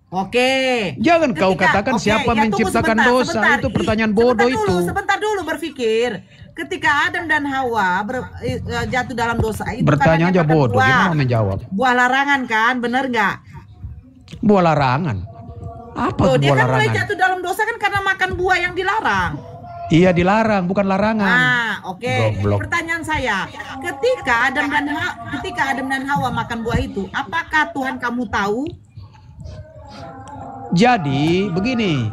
Oke. Jangan kau katakan siapa ya, menciptakan dosa. sebentar. Itu pertanyaan bodoh itu. Sebentar dulu berpikir. Ketika Adam dan Hawa jatuh dalam dosa itu bertanya aja bodoh, gimana menjawab? Buah larangan kan, bener nggak? Buah larangan? Apa tuh dia buah kan larangan? mulai jatuh dalam dosa kan karena makan buah yang dilarang. Iya dilarang, bukan larangan. Nah, oke. Pertanyaan saya, ketika Adam dan Hawa makan buah itu, apakah Tuhan kamu tahu? Jadi begini,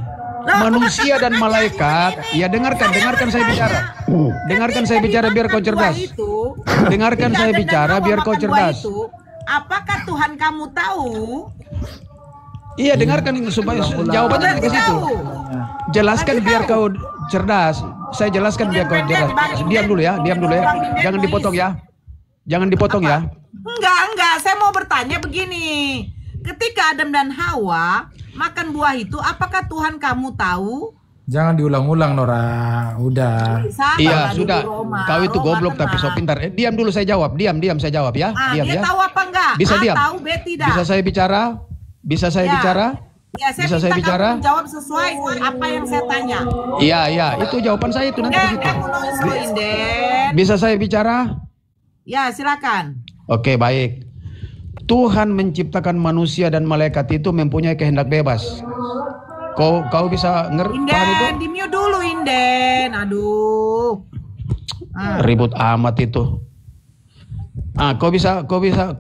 manusia dan malaikat, ya dengarkan saya bicara. Dengarkan saya bicara biar kau cerdas. Dengarkan saya bicara biar kau cerdas. Apakah Tuhan kamu tahu? Iya, dengarkan supaya jawabannya ke situ. Jelaskan biar kau cerdas. Saya jelaskan biar kau cerdas. Diam dulu ya. Jangan dipotong ya. Jangan dipotong ya. Enggak. Saya mau bertanya begini. Ketika Adam dan Hawa makan buah itu, apakah Tuhan kamu tahu? Jangan diulang-ulang, Nora. Udah. Iya, sudah. Kau itu goblok tapi so pintar. Diam dulu saya jawab. Diam saya jawab ya. Diam dia ya. Tahu apa enggak? Bisa diam. Tahu, B tidak. Bisa saya bicara? Bisa saya bicara? Ya, bisa saya bicara? Jawab sesuai apa yang saya tanya. Iya, itu jawaban saya itu nanti ke situ. Bisa saya bicara? Ya, silakan. Oke, baik. Tuhan menciptakan manusia dan malaikat itu mempunyai kehendak bebas. Kau bisa ngerti itu? Di mute dulu, Inden. Aduh. Ribut amat itu. Kau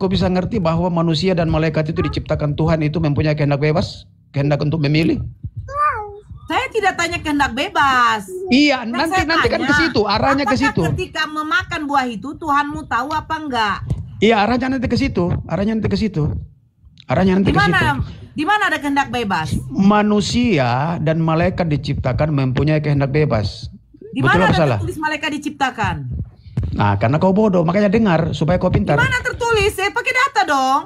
bisa ngerti bahwa manusia dan malaikat itu diciptakan Tuhan itu mempunyai kehendak bebas, kehendak untuk memilih. Saya tidak tanya kehendak bebas. Iya, nanti kan ke situ, arahnya ke situ. Ketika memakan buah itu Tuhanmu tahu apa enggak? Iya, arahnya nanti ke situ. Di mana ada kehendak bebas? Manusia dan malaikat diciptakan mempunyai kehendak bebas. Di mana ada tertulis malaikat diciptakan? Nah, karena kau bodoh, makanya dengar supaya kau pintar. Di mana tertulis? Saya pakai data dong.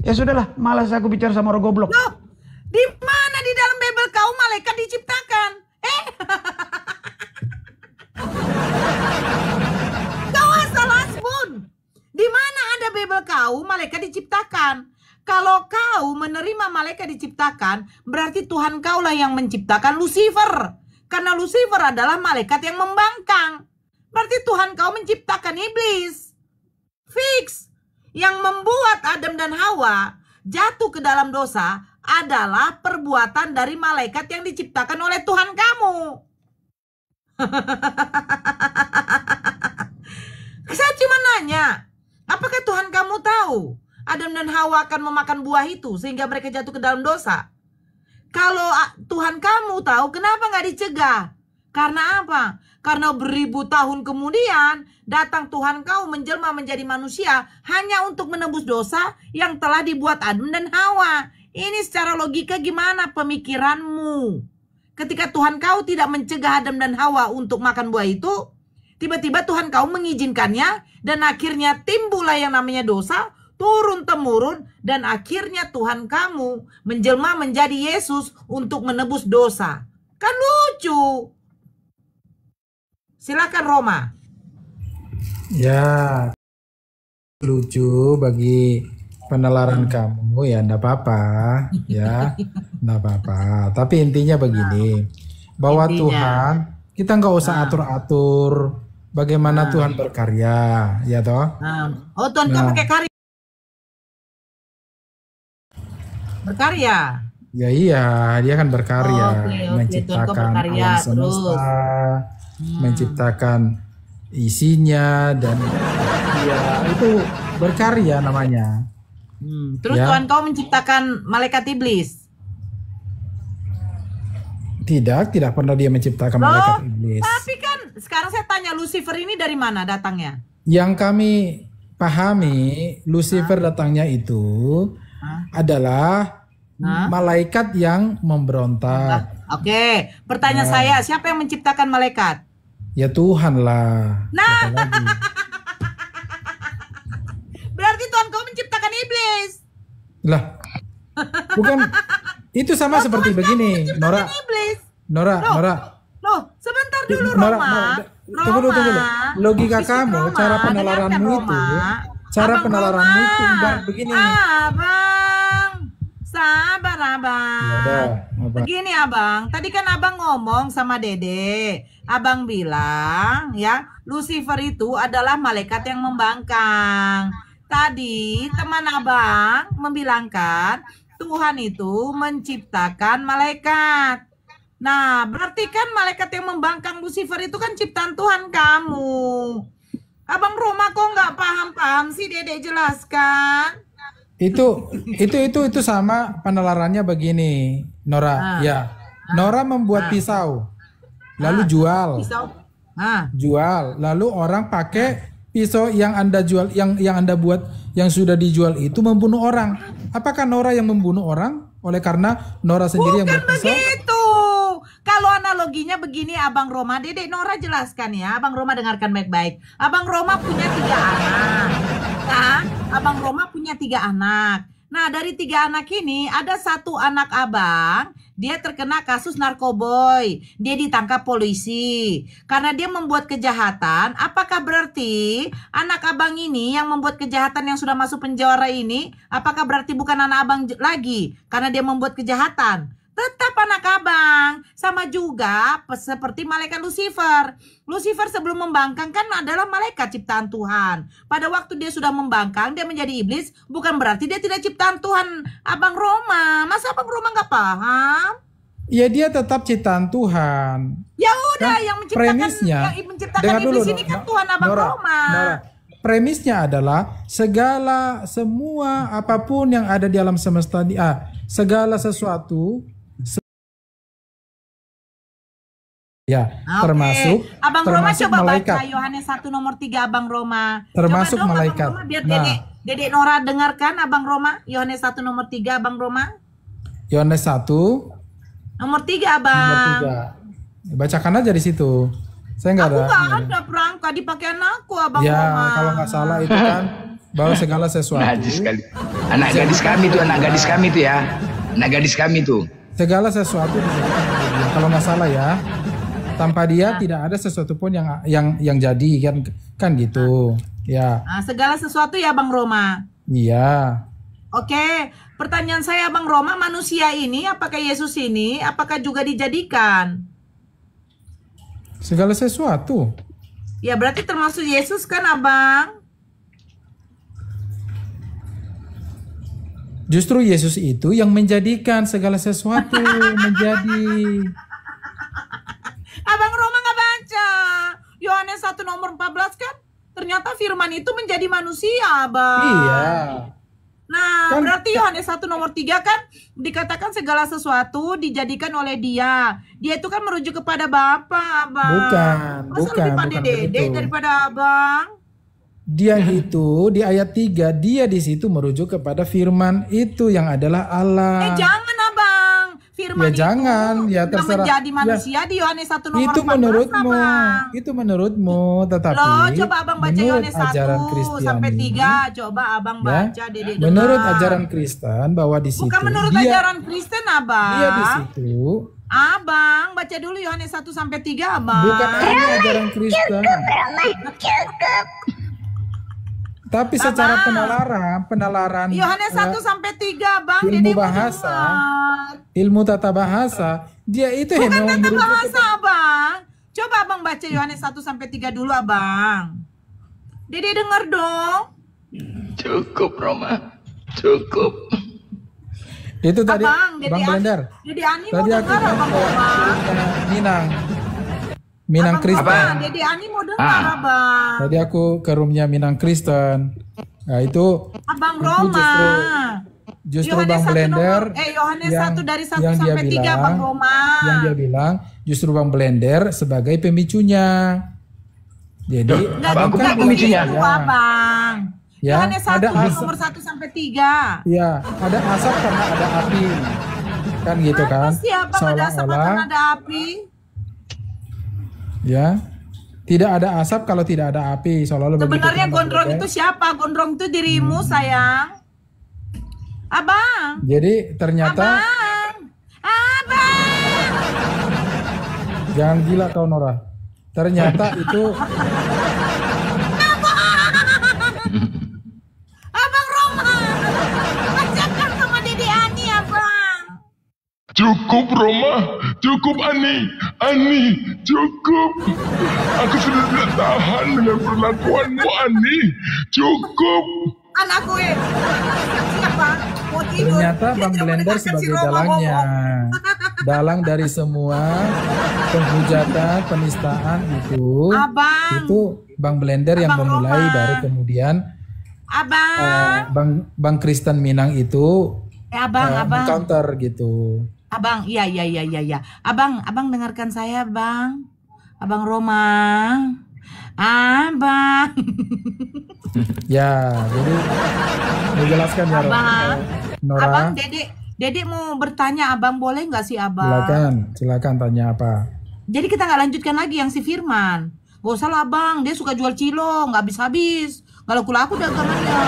Ya sudahlah, malas aku bicara sama orang goblok. Loh, di mana di dalam Bible kau malaikat diciptakan? Kau asal asbun. Di mana ada Bible kau malaikat diciptakan? Kalau kau menerima malaikat diciptakan, berarti Tuhan kaulah yang menciptakan Lucifer. Karena Lucifer adalah malaikat yang membangkang. Berarti Tuhan kau menciptakan iblis. Fix. Yang membuat Adam dan Hawa jatuh ke dalam dosa adalah perbuatan dari malaikat yang diciptakan oleh Tuhan kamu. Saya cuma nanya, apakah Tuhan kamu tahu Adam dan Hawa akan memakan buah itu sehingga mereka jatuh ke dalam dosa? Kalau Tuhan kamu tahu, kenapa nggak dicegah? Karena apa? Karena beribu tahun kemudian datang Tuhan kau menjelma menjadi manusia hanya untuk menebus dosa yang telah dibuat Adam dan Hawa. Ini secara logika gimana pemikiranmu? Ketika Tuhan kau tidak mencegah Adam dan Hawa untuk makan buah itu, tiba-tiba Tuhan kau mengizinkannya dan akhirnya timbullah yang namanya dosa, turun-temurun, dan akhirnya Tuhan kamu menjelma menjadi Yesus untuk menebus dosa. Kan lucu. Silakan Roma. Ya, lucu bagi penalaran kamu ya, enggak apa-apa ya, enggak apa-apa. Tapi intinya begini, bahwa Tuhan kita nggak usah atur-atur bagaimana Tuhan berkarya, ya toh? Oh, Tuhan kau pakai karya. Berkarya. Ya iya, dia kan berkarya, menciptakan alam semesta, menciptakan isinya, dan ya itu berkarya namanya. Terus ya. Tuhan kau menciptakan malaikat iblis? Tidak pernah dia menciptakan malaikat iblis. Tapi kan sekarang saya tanya, Lucifer ini dari mana datangnya? Yang kami pahami, Lucifer datangnya itu adalah malaikat yang memberontak. Oke, pertanyaan saya, siapa yang menciptakan malaikat? Ya Tuhan lah. Nah, berarti Tuhan kau menciptakan iblis. Lah, bukan. Itu sama seperti begini, Nora. Loh, sebentar dulu, Nora, Roma. Tunggu dulu. Logika kamu, cara penalaranmu itu, enggak begini. abang. Yaudah, apa? Begini abang, tadi kan abang ngomong sama Dede. Abang bilang ya, Lucifer itu adalah malaikat yang membangkang. Tadi teman abang membilangkan Tuhan itu menciptakan malaikat. Nah, berarti kan malaikat yang membangkang Lucifer itu kan ciptaan Tuhan kamu. Abang Roma kok nggak paham-paham sih, Dede jelaskan. Itu sama penalarannya begini, Nora. Ya, Nora membuat pisau, lalu jual, Pisau. jual, lalu orang pakai pisau yang Anda jual, yang Anda buat, yang sudah dijual itu membunuh orang. Apakah Nora yang membunuh orang? Oleh karena Nora sendiri yang Bukan buat pisau? begitu. Kalau analoginya begini Abang Roma, Dede Nora jelaskan ya. Abang Roma dengarkan baik-baik. Abang Roma punya 3 anak. Nah, Abang Roma punya 3 anak. Nah, dari 3 anak ini ada 1 anak abang, dia terkena kasus narkoboy. Dia ditangkap polisi karena dia membuat kejahatan. Apakah berarti anak abang ini yang membuat kejahatan yang sudah masuk penjara ini, apakah berarti bukan anak abang lagi karena dia membuat kejahatan? Tetap anak abang. Sama juga seperti malaikat Lucifer. Lucifer sebelum membangkang kan adalah malaikat ciptaan Tuhan. Pada waktu dia sudah membangkang, dia menjadi iblis, bukan berarti dia tidak ciptaan Tuhan. Abang Roma, masa Abang Roma nggak paham? Ya, dia tetap ciptaan Tuhan. Ya udah, Kan yang premisnya, menciptakan dengar dulu, iblis ini kan Tuhan Abang Roma. Nora. Premisnya adalah semua apapun yang ada di alam semesta, segala sesuatu, ya, termasuk Abang Roma coba malaikat. baca Yohanes 1 nomor 3 Abang Roma. Termasuk coba dong, malaikat. Abang Roma, biar Nah. Dedek Nora dengarkan Abang Roma. Yohanes 1 nomor 3 Abang Roma. Yohanes 1 Nomor 3 Abang. nomor 3. Bacakan aja di situ. Saya nggak Aku ada. nggak ada perangkat dipakai anakku Abang Ya, Roma. kalau nggak salah itu kan bahwa segala sesuatu. Najis sekali. Anak gadis kami tuh, anak gadis kami tuh ya. Anak gadis kami tuh. Segala sesuatu dijadikan oleh Dia. Kalau nggak salah ya, tanpa Dia tidak ada sesuatu pun yang jadi kan gitu. Ya, Nah, segala sesuatu ya Abang Roma. iya. Oke, pertanyaan saya Abang Roma, manusia ini apakah Yesus ini apakah juga dijadikan? Segala sesuatu. Ya berarti termasuk Yesus kan Abang? Justru Yesus itu yang menjadikan segala sesuatu menjadi. Abang Roma nggak baca Yohanes 1 nomor 14 kan? Ternyata firman itu menjadi manusia Abang. Iya. Nah, Kan- berarti Yohanes 1 nomor 3 kan dikatakan segala sesuatu dijadikan oleh Dia. Dia itu kan merujuk kepada Bapa, Abang. Bukan, Masa lebih pandai Dede begitu. daripada Abang? Dia itu di ayat 3, dia di situ merujuk kepada firman itu yang adalah Allah. Jangan Abang. Firman Ya jangan, ya sudah terserah. menjadi Ya, manusia di Yohanes 1 nomor itu 14, menurutmu, Abang. itu menurutmu, tetapi Loh, coba Abang baca menurut Yohanes ajaran 1 Kristiani, sampai 3. Coba Abang ya, baca Dede dengar. menurut ajaran Kristen bahwa di situ Bukan menurut ajaran Kristen, Abang. dia di situ Abang, baca dulu Yohanes 1 sampai 3, Abang. bukan hanya ajaran Kristen. Tapi secara penalaran Yohanes 1 sampai 3, Bang. ilmu Dede mau bahasa, dengar. ilmu tata bahasa, dia itu Bukan memang tata merujuk bahasa, Abang. Coba Abang baca Yohanes 1 sampai 3 dulu, Abang. Dede dengar dong. Cukup Roma. Cukup. itu tadi Abang, Dede Bang Ani- Blender. Dede Ani mau Tadi aku dengar, kan Abang Roma. Minang Abang Kristen. Roma, Dede Ani mau dengar, Abang. Tadi aku ke roomnya Minang Kristen. Nah itu Abang itu Roma. justru Yohanes Bang 1 Blender Yohanes 1 dari 1 yang dia sampai 3, Bang Roma. yang dia bilang justru Bang Blender sebagai pemicunya. Jadi Enggak, Abang, bukan bukan pemicunya. begitu, Abang. Ya, Yohanes 1 ada asap. nomor 1 sampai 3. ya ada asap karena ada api, kan gitu kan? Pasti Abang ada asap Seolah-olah akan ada api. ya tidak ada asap kalau tidak ada api. Seolah-olah begitu Sebenarnya kan, Bang gondrong Blender. itu siapa? Gondrong itu dirimu, sayang. Abang. Jadi ternyata Abang. jangan gila kau Nora. Ternyata itu Abang Roma. Bacakan sama Dede Ani, Abang. Cukup Roma, cukup Ani, cukup. Aku sudah tidak tahan dengan perlakuanmu Ani, cukup. Anakku siapa? Mau tidur. Ternyata Dia Bang tidak Blender mendengarkan si sebagai Roma dalangnya. ngomong. Dalang dari semua penghujatan, penistaan itu. Abang. Itu Bang Blender yang Abang memulai, Roma. baru kemudian Abang. Bang Kristen Minang itu Abang. counter gitu. Abang, iya. Abang dengarkan saya, Bang. Abang Roma. Abang. Ya, jadi menjelaskan ya Abang. Nora. Abang, Dedek mau bertanya, Abang boleh nggak sih, Abang? Silakan tanya apa. Jadi kita nggak lanjutkan lagi yang si Firman. Gak usah lah, Bang. Dia suka jual cilok, nggak habis-habis. Nggak laku-laku dagangannya.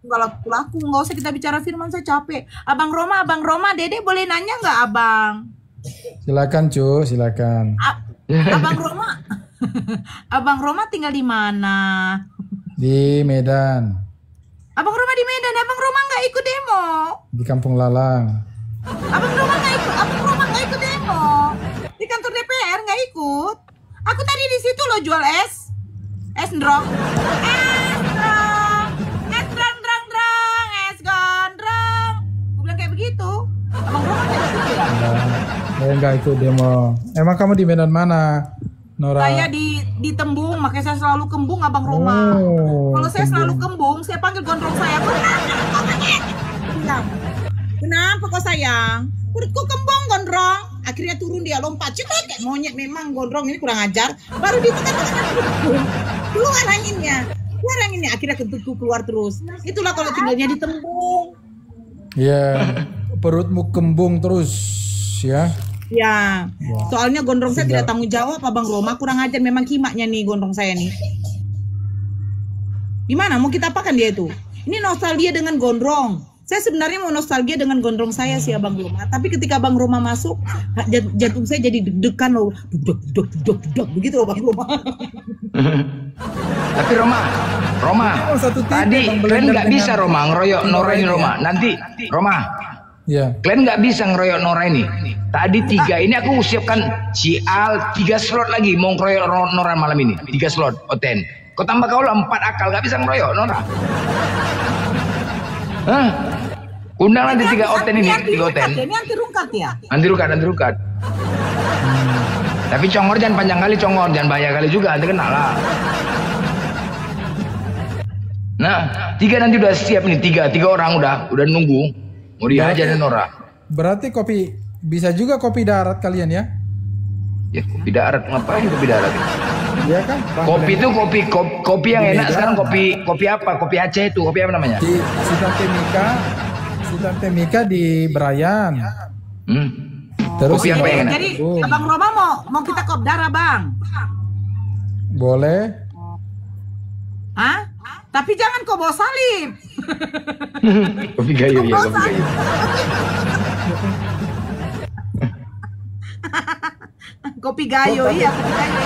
Nggak laku-laku, nggak usah kita bicara Firman, saya capek. Abang Roma, Dedek boleh nanya nggak, Abang? Silakan, Cu, silakan. Abang Roma, Abang Roma tinggal di mana? Di Medan, Abang Roma di Medan. Abang Roma nggak ikut demo. di Kampung Lalang. Abang Roma nggak ikut demo. Di kantor DPR nggak ikut. Aku tadi di situ loh jual es ndrong. Es gondrong. Gue bilang kayak begitu. Abang Roma nggak ikut ya? Saya nggak ikut demo. Emang kamu di Medan mana, Nora? Saya di Tembung, makanya saya selalu kembung, Abang Roma. Kalau saya selalu kembung, saya panggil gondrong saya. Kenapa kok sayang? Perutku kembung gondrong. Akhirnya turun dia lompat. Cepat kayak monyet memang gondrong ini kurang ajar. Baru ditekan keluar anginnya. Akhirnya kentutku keluar terus. Itulah kalau tinggalnya di Tembung. Ya, perutmu kembung terus ya. Ya, soalnya gondrong saya tidak tanggung jawab, Abang Roma. Kurang ajar memang kimaknya nih gondrong saya nih. Gimana mau kita apakan dia itu? Ini nostalgia dengan gondrong. Saya sebenarnya mau nostalgia dengan gondrong saya sih, Abang Roma. Tapi ketika Abang Roma masuk, jantung saya jadi deg-degan loh. Deg-deg begitu loh, Abang Roma. Tapi Roma, tadi kalian nggak bisa Roma ngeroyok Nora ini Roma. Nanti Roma, Ya. kalian nggak bisa ngeroyok Nora ini. Tadi 3 ini aku siapkan si Al 3 slot lagi mau ngeroyok Nora malam ini. 3 slot Oten. Kau tambah kau lah 4 akal, nggak bisa ngeroyok Nora. Hah? Undang nanti 3 Oten ini, 3 Oten. Ini anti rungkat ya? Nanti rukat. Tapi congor jangan panjang kali, congor jangan bahaya kali juga, nanti kena lah. Nah, 3 nanti udah siap nih, 3 orang udah nunggu. Mau diajarin Nora. Berarti bisa juga kopi darat kalian ya? Ya kopi darat, ngapain kopi darat? Iya kan? Bang Kopi itu Blender. kopi yang Di enak Medan. sekarang kopi apa? Kopi Aceh itu, kopi apa namanya? Si Tante Mika di Berayan. Terus Kopi apa yang enak? Jadi Abang Roma mau kita kopdar, Bang? boleh. Hah? Tapi jangan kau bawa salib. Kopi gayo ya, kopi gayo. Kopi gayo, iya kopi gayo.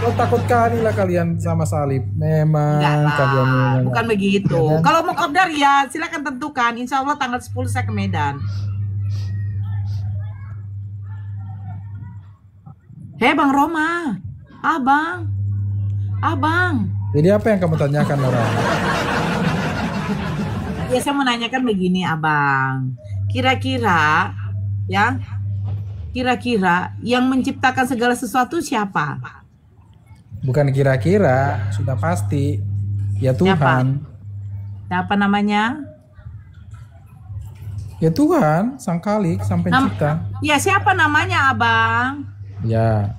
Kok takut kali lah kalian sama salib. Memang Enggak lah, kalian memang. bukan begitu. Ya kan? Kalau mau kopdar ya silakan tentukan. Insya Allah tanggal 10 saya ke Medan. Bang Roma, abang. Jadi apa yang kamu tanyakan, Nora? Ya saya mau nanyakan begini, Abang. Kira-kira yang menciptakan segala sesuatu siapa? Bukan kira-kira, sudah pasti. Ya Tuhan. Siapa namanya? Ya Tuhan, Sang Khalik, Sang Pencipta. Ya siapa namanya, Abang? Ya.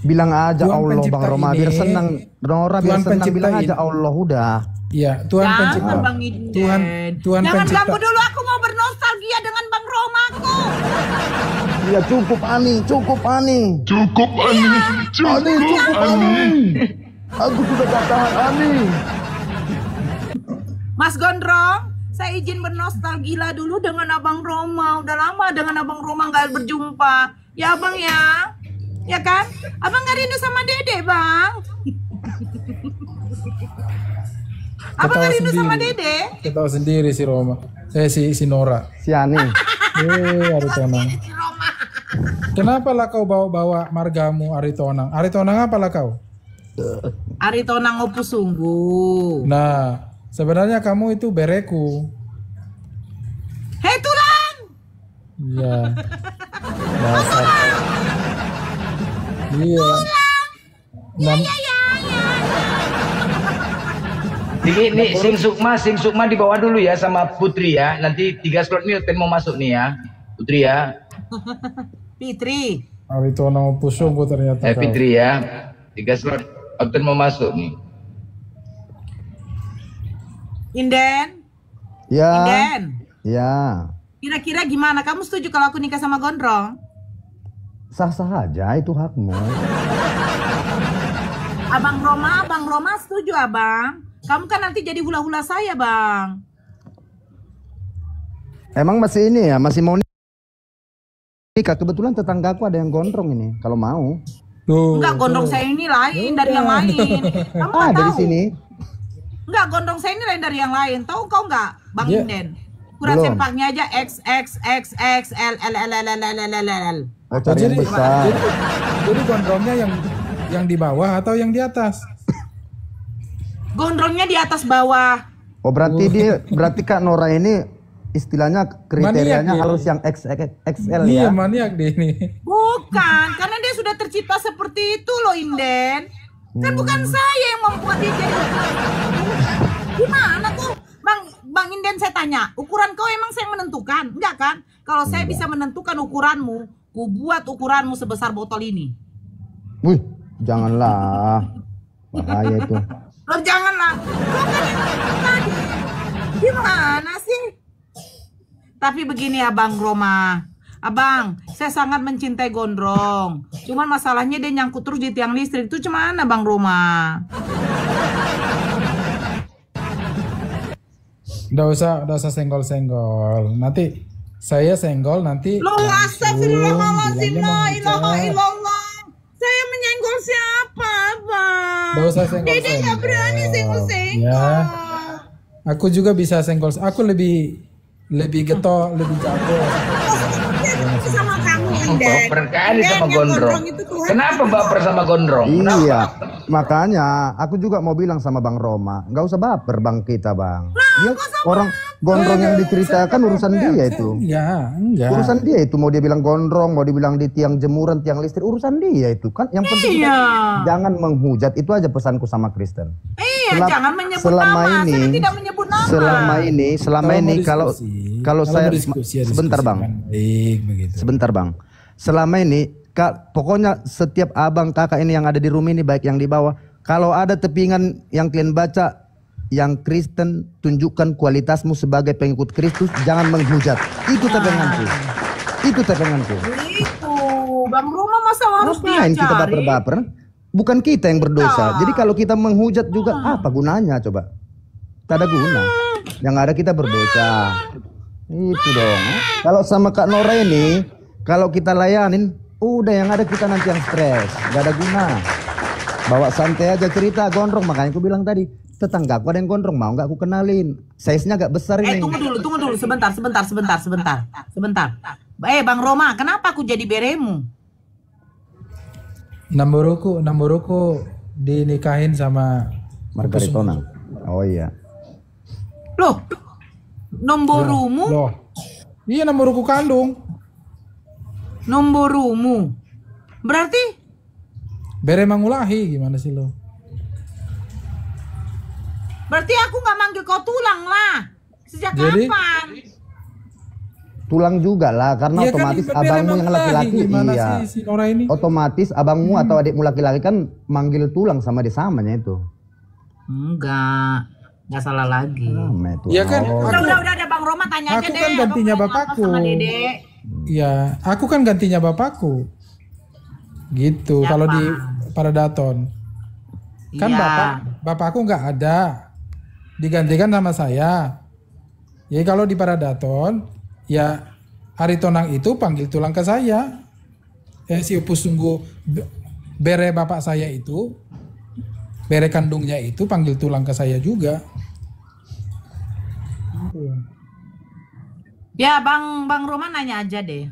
Bilang aja Tuhan Allah pencipta Bang Roma ini, biar senang. Nora biar Tuhan senang pencipta bilang aja ini. Allah udah. Iya, Tuhan pencipta. Jangan, Bang Inden. Tuhan Jangan pencipta. ganggu dulu, aku mau bernostalgia dengan Bang Romaku. Ya cukup Ani. Cukup Ani. Aku sudah tak tahan Ani. Mas Gondrong, saya izin bernostalgia dulu dengan Abang Roma. Udah lama dengan Abang Roma nggak berjumpa. Ya Abang ya. Ya kan? Abang nggak rindu sama Dede, Bang? Abang nggak rindu sama Dede? Kita tahu sendiri si Roma. Si Nora. Si Ani. Aritonang. Kenapa lah kau bawa-bawa margamu Aritonang? Aritonang apa lah kau? Aritonang opu sungguh. Nah, sebenarnya kamu itu bereku. Hei tulang! Iya. Dasar. Iya. Nih, Sing Sukma dibawa dulu ya sama Putri ya. Nanti 3 slot nih Oten mau masuk nih ya. Putri ya. Fitri. Aritonang pusungku ternyata. Fitri ya. 3 slot Oten mau masuk nih. Inden. Ya. Inden. Ya. Kira-kira gimana? Kamu setuju kalau aku nikah sama Gondrong? Sah-sah aja, itu hakmu. Abang Roma setuju abang. Kamu kan nanti jadi hula-hula saya bang. Emang masih ini ya, masih mau nikah? Kebetulan tetanggaku ada yang gondrong ini, kalau mau. Enggak, gondrong saya ini lain dari yang lain. Kamu nggak Dari tahu? sini. Enggak, gondrong saya ini lain dari yang lain. Tahu kau nggak, Bang Iya. Inden? Ukuran Belum. sempaknya aja XXXXL. Oh, cari yang besar. Jadi gondrongnya yang di bawah atau yang di atas? Gondrongnya di atas bawah. Oh, berarti Kak Nora ini istilahnya kriterianya Maniak, ya? harus yang XXL Iya, ya. maniak deh ini. Bukan, karena dia sudah tercipta seperti itu loh Inden. Kan bukan saya yang membuat dia jadi. Gimana tuh? Bang Inden, saya tanya, ukuran kau emang saya menentukan? Enggak kan? Kalau saya bisa menentukan ukuranmu, ku buat ukuranmu sebesar botol ini. Wih, janganlah. Bahaya itu. Loh janganlah. Kau kan yang tadi. Gimana sih? Tapi begini Abang Roma. Abang, saya sangat mencintai Gondrong. Cuman masalahnya dia nyangkut terus di tiang listrik. Itu cuman Bang Roma. Udah usah senggol-senggol. Nanti saya senggol nanti. Loh astagfirullahaladzim, bilangnya la menghujat. ilaha illallah. Saya menyenggol siapa, Bang? Nggak usah senggol-senggol. Dede nggak berani senggol-senggol. Ya. Aku juga bisa senggol. Aku lebih getok, lebih jago. Sama kamu, Inden. Baper kali Inden, sama yang Gondrong. itu Tuhan. Kenapa baper sama Gondrong? Iya, makanya aku juga mau bilang sama Bang Roma, nggak usah baper Bang kita Bang. Dia orang gondrong yang diceritakan urusan dia itu. Enggak. Urusan dia itu, mau dia bilang gondrong, mau dibilang di tiang jemuran, tiang listrik, urusan dia itu kan. Yang penting Iya. jangan menghujat, itu aja pesanku sama Kristen. Iya, jangan menyebut selama nama. ini, Saya tidak menyebut nama. selama ini kalau saya sebentar Bang. Baik begitu. Sebentar Bang. Selama ini Kak, pokoknya setiap abang kakak ini yang ada di rumah ini baik yang di bawah, kalau ada tepingan yang kalian baca yang Kristen, tunjukkan kualitasmu sebagai pengikut Kristus, jangan menghujat. Itu tepenganku. Itu tepenganku. Itu, Bang Roma masa harus Ngapain kita diajari? baper-baper? Bukan kita yang berdosa. Jadi kalau kita menghujat juga apa gunanya coba? Tak ada guna. Yang ada kita berdosa. Itu dong. Kalau sama Kak Nora ini, kalau kita layanin, udah yang ada kita nanti yang stres. Gak ada guna. Bawa santai aja cerita gondrong. Makanya aku bilang tadi, tetanggaku ada yang gondrong, mau nggak aku kenalin? Size-nya agak besar ini. Tunggu dulu, sebentar. Bang Roma, kenapa aku jadi beremu? Namboruku dinikahin sama Margaritona. Oh iya. Loh, nomborumu? Loh. Iya, namboruku kandung. Nomborumu. Berarti Bere mangulahi gimana sih lo? Berarti aku nggak manggil kau tulang lah. Sejak Jadi? kapan? Tulang juga lah, karena Iya kan, otomatis Bere abangmu yang mangulahi. laki-laki. Gimana Iya. si Nora ini? Otomatis abangmu atau adikmu laki-laki kan manggil tulang sama dia samanya itu. Enggak salah lagi. Sama itu. Iya kan? Oh. Udah Bang Roma tanya aja Aku deh. kan gantinya Abang ngomong apa bapakku. sama Dede? Iya, aku kan gantinya bapakku. Gitu. Siapa? Kalau di Paradaton. Kan Iya. bapakku nggak ada. Digantikan sama saya. Jadi kalau di Paradaton, ya Aritonang itu panggil tulang ke saya. Si Upus Sungguh bere bapak saya itu, bere kandungnya itu panggil tulang ke saya juga. aku. Ya, Bang Roman nanya aja deh.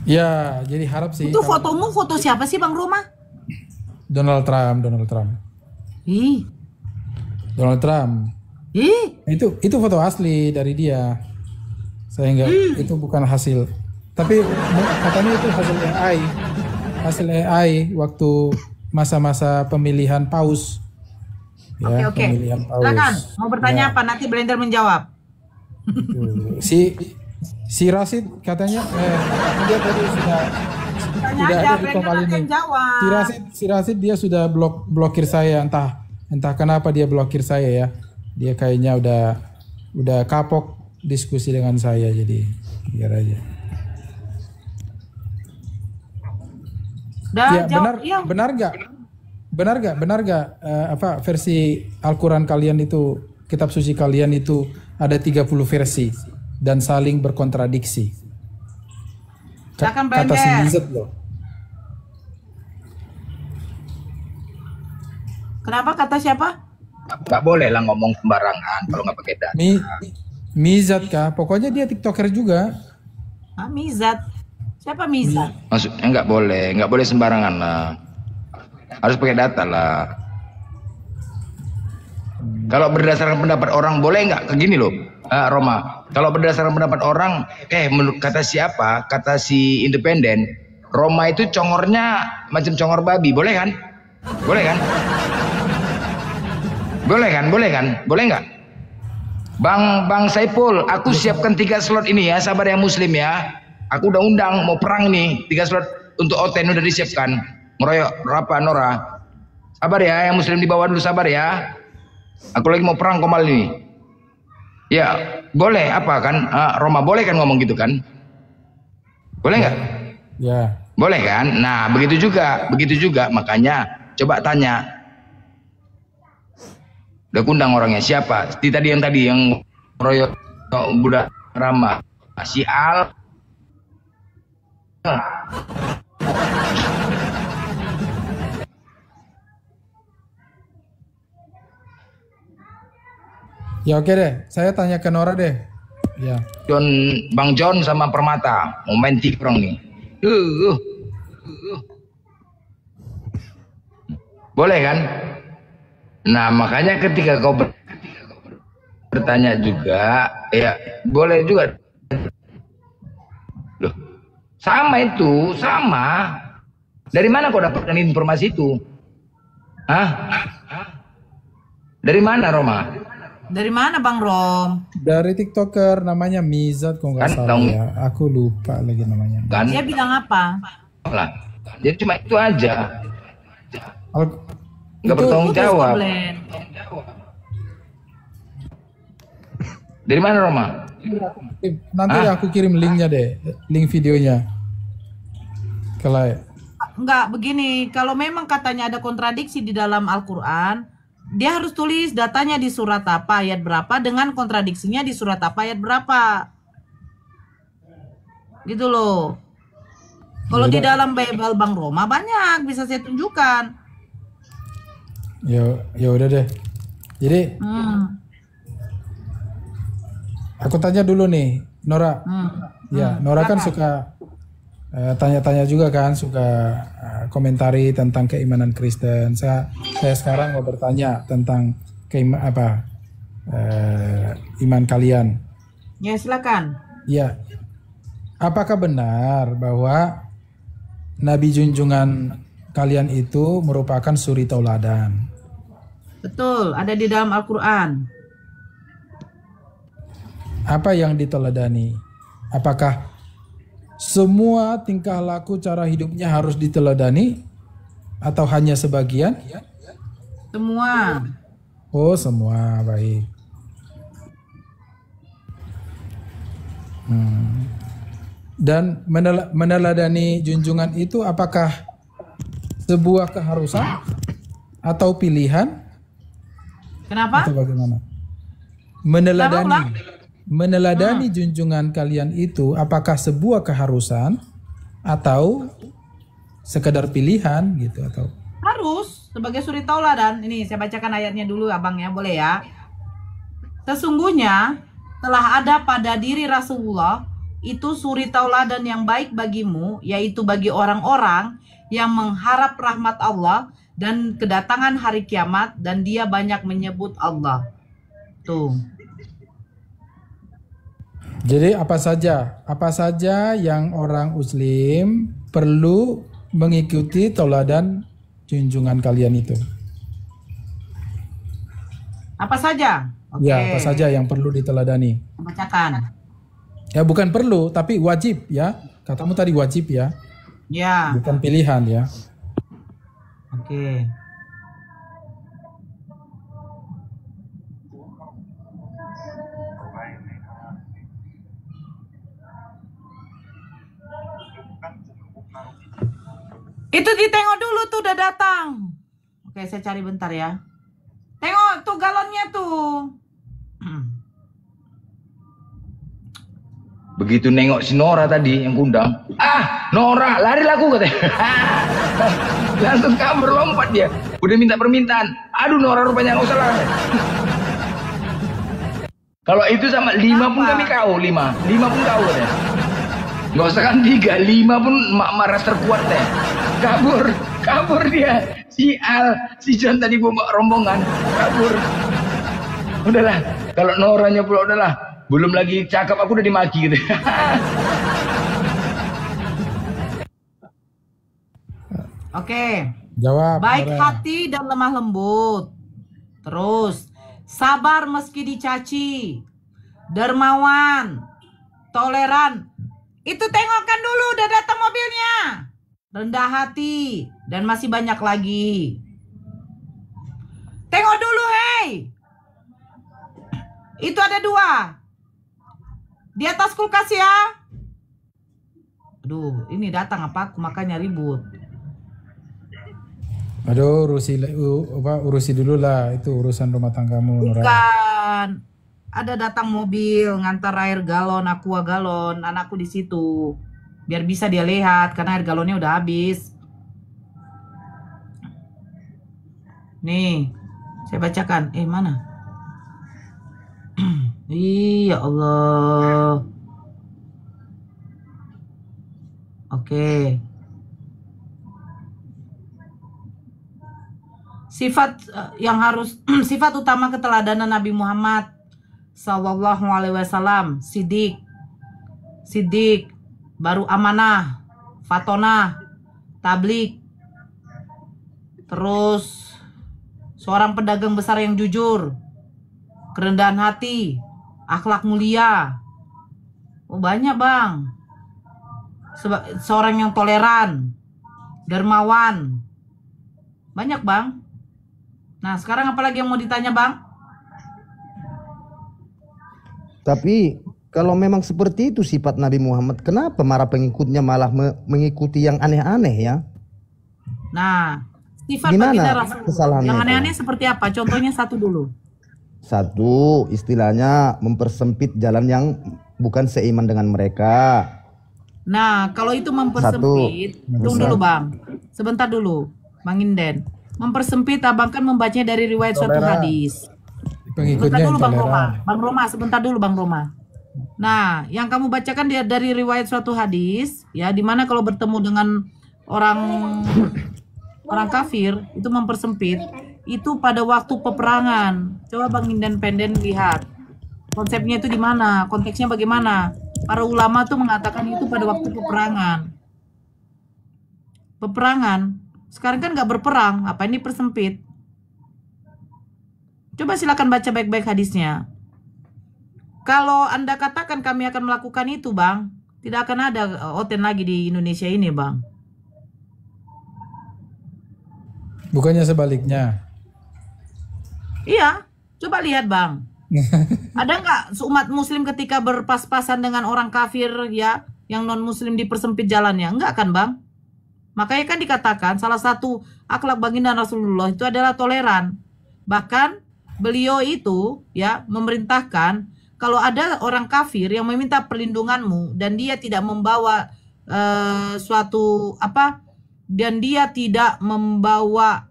Ya, jadi harap sih. Itu fotomu foto siapa sih Bang Roma? Donald Trump. Ih. Donald Trump. Ih. Itu foto asli dari dia. Saya enggak, itu bukan hasil. Tapi katanya itu hasil AI. Hasil AI waktu masa-masa pemilihan paus. Ya, Oke. pemilihan paus. Silakan, mau bertanya Ya. apa? Nanti Blender menjawab. Si Rasid katanya dia tadi sudah Tanya tidak aja, ada di Blender kali ini. akan jawab. Si Rasid dia sudah blokir saya, entah kenapa dia blokir saya ya. Dia kayaknya udah kapok diskusi dengan saya, jadi biar aja. Udah, Ya, jawab. Iya. benar gak apa versi Al-Quran kalian itu, kitab suci kalian itu ada 30 versi dan saling berkontradiksi. Silakan, Kata si Blender. Mizat loh. Kenapa kata siapa? Nggak boleh lah ngomong sembarangan kalau nggak pakai data. Mizat kah? Pokoknya dia TikToker juga. Ah, Mizat. Siapa Mizat? Maksudnya nggak boleh sembarangan lah. Harus pakai data lah. Kalau berdasarkan pendapat orang boleh nggak? Gini loh, Roma. Kalau berdasarkan pendapat orang, menurut kata siapa? Kata si independen, Roma itu congornya macam congor babi, boleh kan? Boleh kan? Boleh nggak? Bang Saiful, aku siapkan 3 slot ini ya, sabar ya Muslim ya. Aku udah undang mau perang nih, 3 slot untuk Oten udah disiapkan. Ngeroyok Rapa Nora. Sabar ya, yang Muslim di bawah dulu sabar ya. Aku lagi mau perang Komal ini. Ya, boleh apa kan? Roma boleh kan ngomong gitu kan? Boleh nggak? Ya. Boleh kan? Nah, begitu juga. Makanya coba tanya. Udah kundang orangnya siapa? Tadi yang royok budak Rama, si Al. Ya oke deh, saya tanya ke Nora deh. Ya. Bang John sama Permata mau main tikrong nih. Boleh kan? Nah makanya ketika kau bertanya juga, ya boleh juga. Loh, sama itu, sama. Dari mana kau dapatkan informasi itu? Dari mana Roma? Dari mana Bang Rom? Dari TikToker namanya Mizat kok nggak salah ya. Aku lupa lagi namanya. Kan? Dia bilang apa? Lah, jadi cuma itu aja. Nggak Itu- bertanggung jawab. Blend. Dari mana Roma? Nanti aku kirim linknya deh, link videonya. Kalau Enggak, begini. Kalau memang katanya ada kontradiksi di dalam Al-Quran, dia harus tulis datanya di surat apa, ayat berapa, dengan kontradiksinya di surat apa, ayat berapa. Gitu loh. Kalau di dalam Bible Bang Roma banyak, bisa saya tunjukkan. ya udah deh. Jadi aku tanya dulu nih, Nora. Ya, Nora kan suka tanya-tanya juga kan, suka komentari tentang keimanan Kristen. Saya sekarang mau bertanya tentang iman kalian. Ya silakan. Ya, apakah benar bahwa Nabi junjungan kalian itu merupakan suri tauladan? Betul, ada di dalam Al-Quran. Apa yang diteladani? Apakah semua tingkah laku cara hidupnya harus diteladani atau hanya sebagian? Semua. Oh, semua. Baik. Dan meneladani junjungan itu apakah sebuah keharusan atau pilihan Kenapa? atau bagaimana? Ulang. Meneladani junjungan kalian itu apakah sebuah keharusan atau sekedar pilihan gitu atau Harus sebagai suri tauladan. Ini saya bacakan ayatnya dulu abang ya, boleh ya? Sesungguhnya telah ada pada diri Rasulullah itu suri tauladan yang baik bagimu, yaitu bagi orang-orang yang mengharap rahmat Allah dan kedatangan hari kiamat, dan dia banyak menyebut Allah. Tuh. Jadi apa saja yang orang Muslim perlu mengikuti tauladan junjungan kalian itu. Apa saja? Oke. Ya, apa saja yang perlu diteladani. Bacakan. Ya, bukan perlu, tapi wajib ya. Katamu tadi wajib ya. Ya. Bukan pilihan ya. Oke. Itu ditengok dulu tuh udah datang. Oke, saya cari bentar ya. Tengok tuh galonnya tuh. Begitu nengok si Nora tadi yang kundang, Nora, lari laku katanya. Langsung kabur, lompat dia. Udah minta permintaan. Aduh, Nora rupanya nggak usah lari. Kalau itu sama 5 pun kami kau, 5 pun kau katanya. Nggak usah kan 3, 5 pun mak ras terkuat deh. Kabur dia. Si Al, si John tadi bawa rombongan, kabur. Udahlah, kalau Noranya pula udahlah. Belum lagi cakep aku udah dimaki gitu. Oke. Jawab. Baik Nora. hati dan lemah lembut. Terus sabar meski dicaci. Dermawan. Toleran. Itu tengokkan dulu udah datang mobilnya. Rendah hati dan masih banyak lagi. Tengok dulu, hei. Itu ada 2. Di atas kulkas ya. Aduh, ini datang apa? Aku makanya ribut. Aduh, urusi dulu lah, itu urusan rumah tanggamu, Nora. Bukan. Ada datang mobil ngantar air galon, aqua galon, anakku di situ. Biar bisa dia lihat karena air galonnya udah habis. Nih, saya bacakan. Mana? Ya Allah. Oke. Sifat yang harus sifat utama keteladanan Nabi Muhammad Sallallahu Alaihi Wasallam, sidik, baru amanah, fatonah, tablik, terus seorang pedagang besar yang jujur, kerendahan hati, akhlak mulia. Oh banyak bang. Seorang yang toleran, dermawan. Banyak bang. Nah sekarang apalagi yang mau ditanya bang? Tapi kalau memang seperti itu sifat Nabi Muhammad, kenapa para pengikutnya malah mengikuti yang aneh-aneh ya? Nah, sifat Gimana baginda Rasul kesalahannya yang itu? aneh-aneh seperti apa? Contohnya satu dulu. Satu, istilahnya mempersempit jalan yang bukan seiman dengan mereka. Nah, kalau itu mempersempit, tunggu dulu bang, sebentar dulu, Bang Inden. Mempersempit, abang kan membacanya dari riwayat suatu hadis. Sebentar Pengikutnya dulu Bang Roma. intoleran. Bang Roma, sebentar dulu Bang Roma. Nah, yang kamu bacakan dari riwayat suatu hadis, ya, di mana kalau bertemu dengan orang kafir itu mempersempit, itu pada waktu peperangan. Coba Bang Independen lihat konsepnya itu di mana, konteksnya bagaimana. Para ulama tuh mengatakan itu pada waktu peperangan. Sekarang kan nggak berperang, apa ini persempit? Coba silakan baca baik-baik hadisnya. Kalau Anda katakan kami akan melakukan itu, Bang, tidak akan ada oten lagi di Indonesia ini, Bang. Bukannya sebaliknya. Iya, coba lihat, Bang. Ada nggak seumat Muslim ketika berpas-pasan dengan orang kafir ya, yang non-Muslim dipersempit jalannya? Enggak kan, Bang? Makanya kan dikatakan salah satu akhlak baginda Rasulullah itu adalah toleran. Bahkan beliau itu ya memerintahkan kalau ada orang kafir yang meminta perlindunganmu dan dia tidak membawa suatu dan dia tidak membawa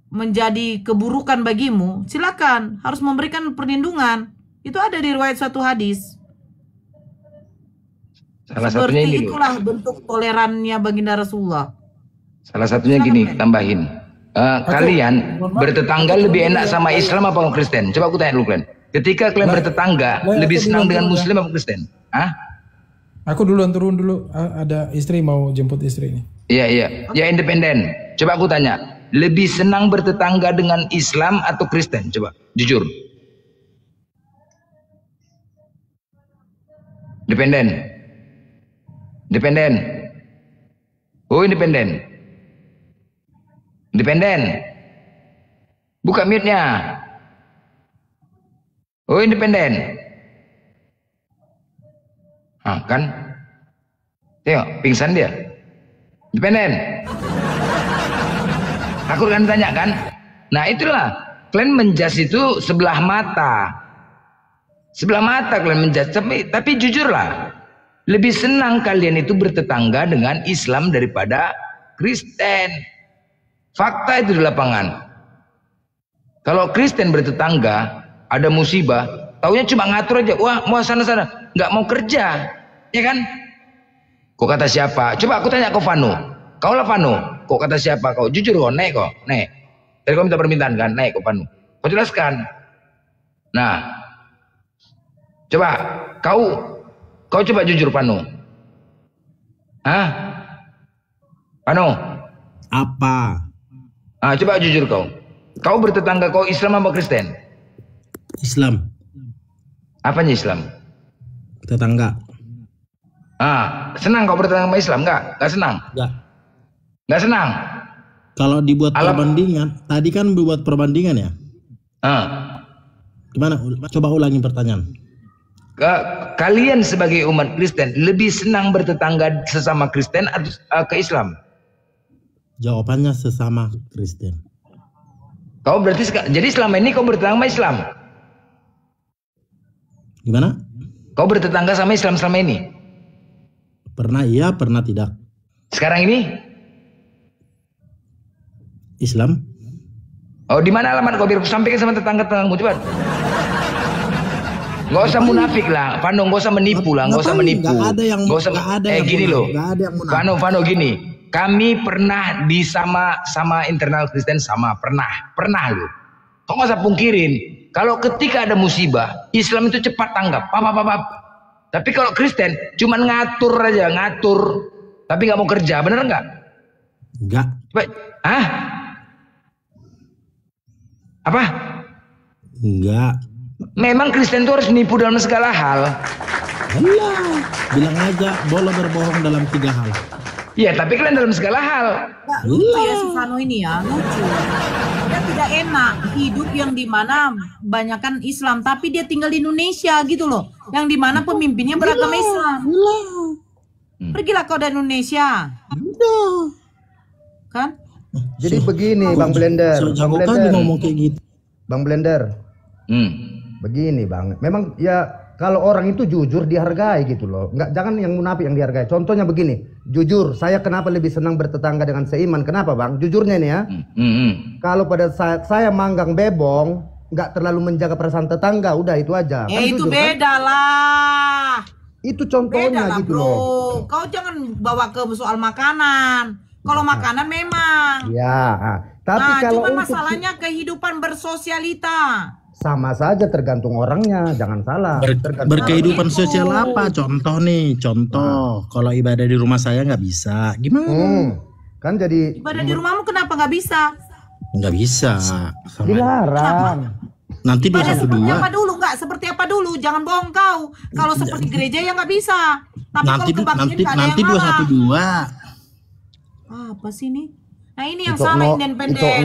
menjadi keburukan bagimu, silakan, harus memberikan perlindungan. Itu ada di riwayat suatu hadis. Salah satunya Seperti ini, Bu. itulah bentuk tolerannya baginda Rasulullah. Salah satunya gini, tambahin. Kalian bertetangga lebih enak sama Islam apa Kristen? Coba aku tanya dulu kalian. Ketika kalian bertetangga, lebih senang dengan Muslim apa Kristen? Hah? Aku duluan turun dulu. Ada istri mau jemput istri ini. Iya. Ya independen. Coba aku tanya. Lebih senang bertetangga dengan Islam atau Kristen? Coba, jujur. Independen. Independen. Oh, independen. Independen. Buka mute-nya. Oh, independen. Kan? Tengok, pingsan dia. Independen. Aku akan tanya kan? Nah itulah, kalian menjas itu sebelah mata. Sebelah mata kalian menjas. Tapi jujurlah, lebih senang kalian itu bertetangga dengan Islam daripada Kristen. Fakta itu di lapangan. Kalau Kristen bertetangga, ada musibah, taunya cuma ngatur aja. Wah, mau sana-sana, nggak mau kerja, ya kan? Kok kata siapa? Coba aku tanya ke Vano. Kau lah Vano. Kok kata siapa kau? Jujur kok, naik kok, naik. Tadi kau minta permintaan kan, naik kok Vano. Kau jelaskan. Nah, coba kau coba jujur Vano. Hah? Vano? Apa? Coba jujur kau. Kau bertetangga kau Islam apa Kristen? Islam. Apanya Islam? Tetangga. Senang kau bertetangga sama Islam? Enggak senang? Enggak senang? Kalau dibuat perbandingan, tadi kan buat perbandingan ya? Gimana? Coba ulangi pertanyaan. Kalian sebagai umat Kristen lebih senang bertetangga sesama Kristen atau ke Islam? Jawabannya sesama Kristen. Kau berarti jadi selama ini kau bertetangga sama Islam? Gimana? Kau bertetangga sama Islam selama ini? Pernah iya, pernah tidak. Sekarang ini? Islam. Oh, di mana alamat kau biar sampaikan sama tetangga-tetanggamu cepat. Gak usah munafik lah, Vano, gak usah menipu lah, gak usah menipu. Gini loh, Vano gini. Kami pernah di sama internal Kristen pernah loh. Kok gak usah pungkirin. Kalau ketika ada musibah, Islam itu cepat tanggap, Tapi kalau Kristen cuman ngatur aja, tapi nggak mau kerja, bener nggak? Enggak. Apa? Enggak. Memang Kristen itu harus nipu dalam segala hal. Allah, bilang aja boleh berbohong dalam 3 hal. Iya, tapi kalian dalam segala hal. Lucu ya si Vano ini ya, lucu. Dia tidak enak hidup yang dimana banyakkan Islam, tapi dia tinggal di Indonesia gitu loh, yang dimana pemimpinnya beragama Islam. Pergilah kau dari Indonesia. Kan? Jadi begini, Bang Blender. Bang Blender ngomong kayak gitu. Bang Blender. Begini, Bang. Memang ya kalau orang itu jujur dihargai gitu loh. Jangan yang munafik yang dihargai. Contohnya begini, jujur, saya kenapa lebih senang bertetangga dengan seiman? Kenapa, Bang? Jujurnya nih ya. Kalau pada saat saya manggang bebong, nggak terlalu menjaga perasaan tetangga, udah itu aja. Kan itu jujur, beda kan? lah. Itu contohnya beda lah, gitu bro. loh. Kau jangan bawa ke soal makanan. Kalau makanan memang. Ya, tapi kalau cuman untuk masalahnya kehidupan bersosialita. sama saja tergantung orangnya, jangan salah. Berkehidupan sosial apa? Contoh nih, kalau ibadah di rumah saya nggak bisa, gimana? Kan jadi ibadah di rumahmu kenapa nggak bisa? Nggak bisa. Dilarang. Nanti 212. Seperti apa dulu nggak? Seperti apa dulu? Jangan bohong kau. Kalau seperti gereja ya nggak bisa. Tapi nanti 212. Apa sih ini? Nah ini yang Itok sama independen. Itok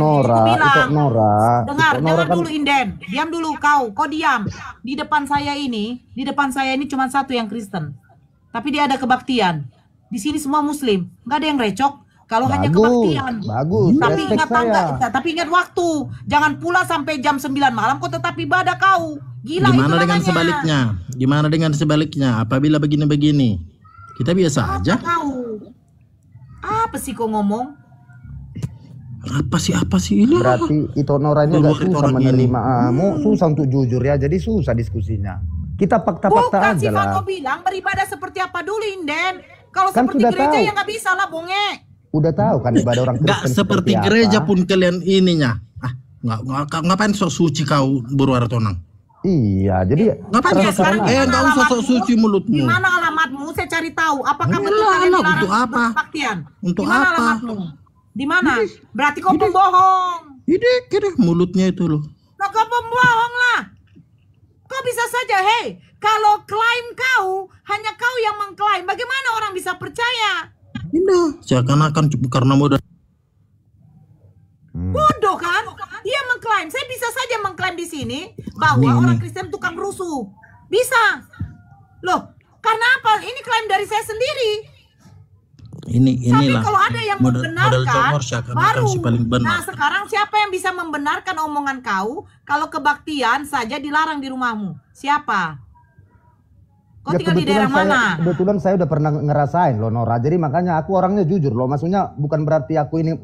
Nora. Dengar kan... dulu Inden. Diam dulu kau diam. Di depan saya ini cuma satu yang Kristen. Tapi dia ada kebaktian. Di sini semua Muslim. Nggak ada yang recok. Kalau hanya kebaktian. Bagus. Tapi ingat waktu. Jangan pula sampai jam 9 malam kau tetap ibadah kau. Gila. Gimana dengan sebaliknya? Apabila begini-begini, kita biasa aja. Apa sih kau ngomong? Apa sih ini? Berarti itu Nora ini agak susah menerima. Susah untuk jujur ya, jadi susah diskusinya. Kita fakta-fakta Bukan aja si lah. Fano bilang beribadah seperti apa dulu, Inden. Kalau Kan seperti sudah gereja tahu. ya nggak bisa lah, bonge. Udah tahu kan ibadah orang Kristen Nggak seperti apa. gereja pun kalian ininya. Ngapain sok suci kau berwartonang? Iya, jadi Ngapain Ya, sok sekarang gimana nggak usah sok alamatmu? suci mulutmu. Di mana alamatmu? Saya cari tahu. Apakah Alah, betul kalian alah, dilarang untuk apa? berbaktian? Untuk Di mana apa? alamatmu? Di mana? Berarti kau pembohong. Ini mulutnya itu loh. Kau pembohong lah. Kau bisa saja, hei, kalau klaim kau, hanya kau yang mengklaim. Bagaimana orang bisa percaya? Ini seakan-akan karena modal. Bodoh kan? Dia mengklaim. Saya bisa saja mengklaim di sini bahwa orang Kristen tukang rusuh. Bisa. Loh, karena apa? Ini klaim dari saya sendiri. Tapi Inilah kalau ada yang modal membenarkan, congor seakan-akan baru. si paling benar. Nah, sekarang siapa yang bisa membenarkan omongan kau kalau kebaktian saja dilarang di rumahmu? Siapa? Kau Ya, tinggal di daerah mana? kebetulan saya udah pernah ngerasain loh Nora. Jadi makanya aku orangnya jujur loh. Maksudnya bukan berarti aku ini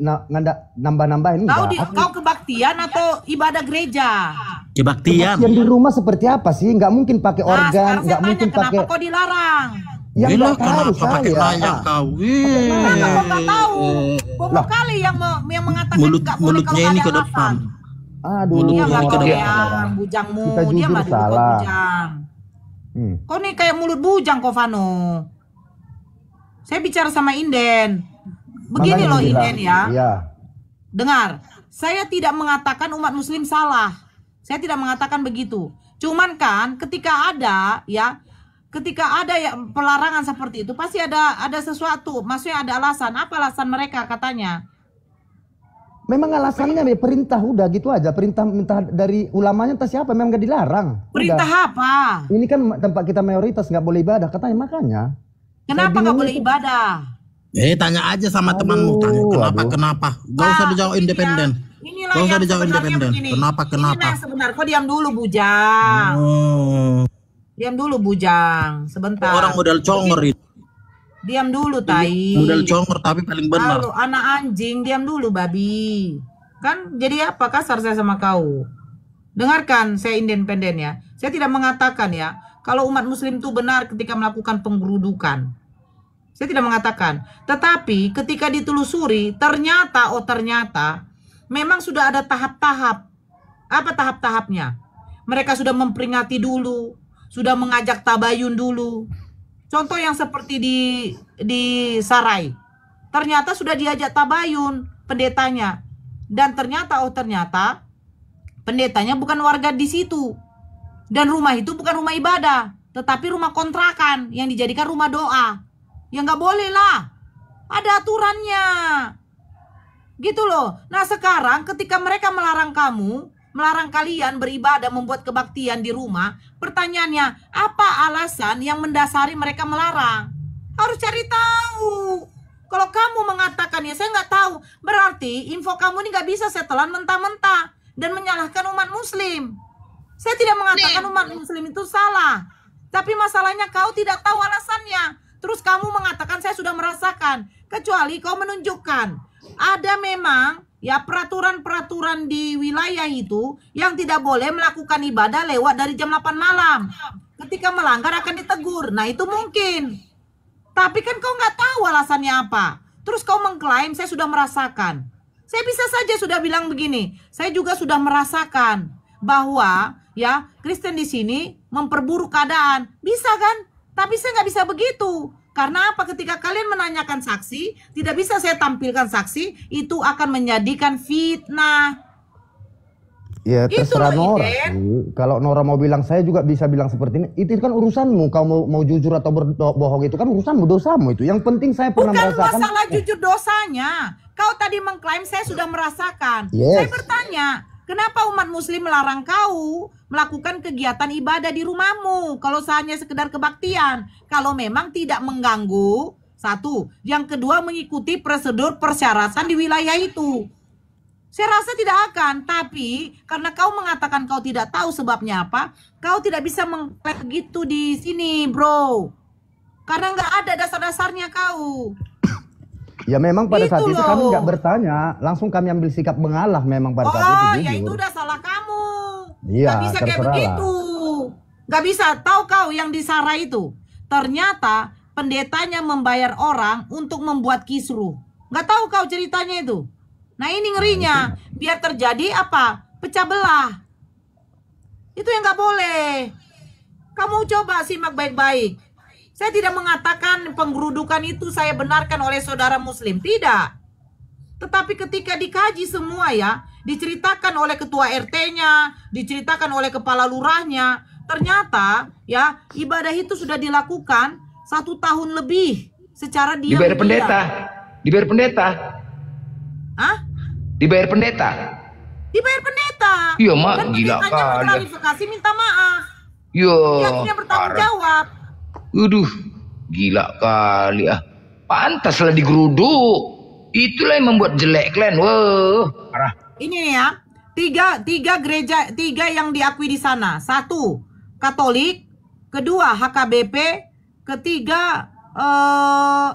nambah-nambahin. Kau kebaktian atau ibadah gereja? Kebaktian. Yang di rumah seperti apa sih? Nggak mungkin pakai Nah, organ, sekarang saya nggak tanya, mungkin kenapa pakai. kau dilarang? Yang Gila, nggak tahu kenapa pakai saya. nanya kau? Kenapa kau nggak tahu? Pokok kali yang mengatakan nggak boleh Mulutnya kalau ini nggak ke ada depan. alasan. Aduh, Dia Mulutnya nggak ke Nora. depan. bujangmu. Kita Dia jujur mah dulu kau salah. bujang. Hmm. Kau nih kayak mulut bujang kau, Fano. Saya bicara sama Inden. Begini Makanya loh bilang, Inden ya. Iya. Dengar, saya tidak mengatakan umat muslim salah. Saya tidak mengatakan begitu. Cuman kan ketika ada ya pelarangan seperti itu pasti ada sesuatu, maksudnya ada alasan. Apa alasan mereka katanya? Memang alasannya nih perintah udah gitu aja. Perintah minta dari ulamanya entah siapa memang nggak dilarang. Perintah Udah. apa? Ini kan tempat kita mayoritas nggak boleh ibadah katanya makanya. Kenapa nggak boleh itu. ibadah? Tanya aja sama temanmu. Tanya kenapa? Gak usah dijawab independen. Inilah Gak usah yang dijawab sebenarnya independen. begini. Kenapa? Inilah yang sebenar. Kau diam dulu bujang. Diam dulu bujang. Sebentar. Orang modal congor itu. Diam dulu tai. Modal congor tapi paling benar. Halo anak anjing, diam dulu babi. Kan jadi apa kasar saya sama kau? Dengarkan, saya independen ya. Saya tidak mengatakan ya kalau umat muslim itu benar ketika melakukan penggerudukan. Saya tidak mengatakan. Tetapi ketika ditelusuri ternyata memang sudah ada tahap-tahap. Apa tahap-tahapnya? Mereka sudah memperingati dulu, sudah mengajak tabayun dulu. Contoh yang seperti di Sarai. Ternyata sudah diajak tabayun pendetanya. Dan ternyata pendetanya bukan warga di situ. Dan rumah itu bukan rumah ibadah, tetapi rumah kontrakan yang dijadikan rumah doa. Ya nggak boleh lah. Ada aturannya. Gitu loh. Nah sekarang ketika mereka melarang kalian beribadah, membuat kebaktian di rumah, pertanyaannya, apa alasan yang mendasari mereka melarang? Harus cari tahu. Kalau kamu mengatakan ya saya nggak tahu, berarti info kamu ini nggak bisa saya telan mentah-mentah dan menyalahkan umat muslim. Saya tidak mengatakan umat muslim itu salah, tapi masalahnya kau tidak tahu alasannya. Terus kamu mengatakan saya sudah merasakan, kecuali kau menunjukkan ada memang ya peraturan-peraturan di wilayah itu yang tidak boleh melakukan ibadah lewat dari jam 8 malam. Ketika melanggar akan ditegur. Nah itu mungkin. Tapi kan kau nggak tahu alasannya apa. Terus kau mengklaim saya sudah merasakan. Saya bisa saja sudah bilang begini. Saya juga sudah merasakan bahwa ya Kristen di sini memperburuk keadaan. Bisa kan? Tapi saya nggak bisa begitu. Karena apa? Ketika kalian menanyakan saksi, tidak bisa saya tampilkan saksi, itu akan menjadikan fitnah. Ya terserah Itu loh, Nora Iden. sih. Kalau Nora mau bilang saya juga bisa bilang seperti ini. Itu kan urusanmu. Kau mau jujur atau berbohong itu kan urusanmu, dosamu itu. Yang penting saya pernah Bukan merasakan. masalah jujur dosanya. Kau tadi mengklaim saya sudah merasakan. Yes. Saya bertanya, kenapa umat muslim melarang kau melakukan kegiatan ibadah di rumahmu kalau hanya sekedar kebaktian? Kalau memang tidak mengganggu, satu. Yang kedua, mengikuti prosedur persyaratan di wilayah itu. Saya rasa tidak akan, tapi karena kau mengatakan kau tidak tahu sebabnya apa, kau tidak bisa mengklaim begitu di sini, bro. Karena nggak ada dasar-dasarnya kau. Ya memang pada saat Itu itu kami loh. nggak bertanya, langsung kami ambil sikap mengalah memang pada saat itu Oh, ya jujur. itu udah salah kamu. Iya, Gak bisa kayak terserah lah. begitu. Gak bisa. Tahu kau yang di Sarah itu? Ternyata pendetanya membayar orang untuk membuat kisruh. Gak tahu kau ceritanya itu? Nah ini ngerinya. Biar terjadi apa? Pecah belah. Itu yang gak boleh. Kamu coba simak baik-baik. Saya tidak mengatakan penggerudukan itu saya benarkan oleh saudara muslim. Tidak. Tetapi ketika dikaji semua ya, diceritakan oleh ketua RT-nya, diceritakan oleh kepala lurahnya, ternyata ya ibadah itu sudah dilakukan 1 tahun lebih secara diam. Dibayar pendeta. Dibayar pendeta. Hah? Dibayar pendeta. Dibayar pendeta. Iya, Mak, Dan gila pendetanya kali. berklarifikasi minta maaf. Yo, Dia akhirnya bertanggung parah. jawab. Waduh, gila kali ah. Pantaslah digeruduk. Itulah yang membuat jelek kalian. Wah, parah. Ini nih ya, tiga gereja, 3 yang diakui di sana. 1 Katolik, 2 HKBP, 3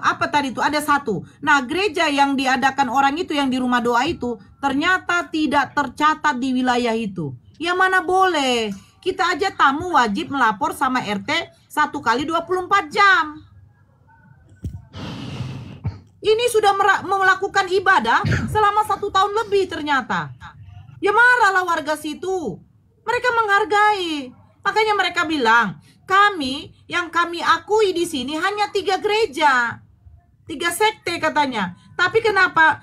apa tadi itu? Ada 1. Nah, gereja yang diadakan orang itu yang di rumah doa itu ternyata tidak tercatat di wilayah itu. Ya mana boleh. Kita aja tamu wajib melapor sama RT 1 kali 24 jam. Ini sudah melakukan ibadah selama 1 tahun lebih ternyata. Ya marahlah warga situ. Mereka menghargai. Makanya mereka bilang, yang kami akui di sini hanya 3 gereja. 3 sekte katanya. Tapi kenapa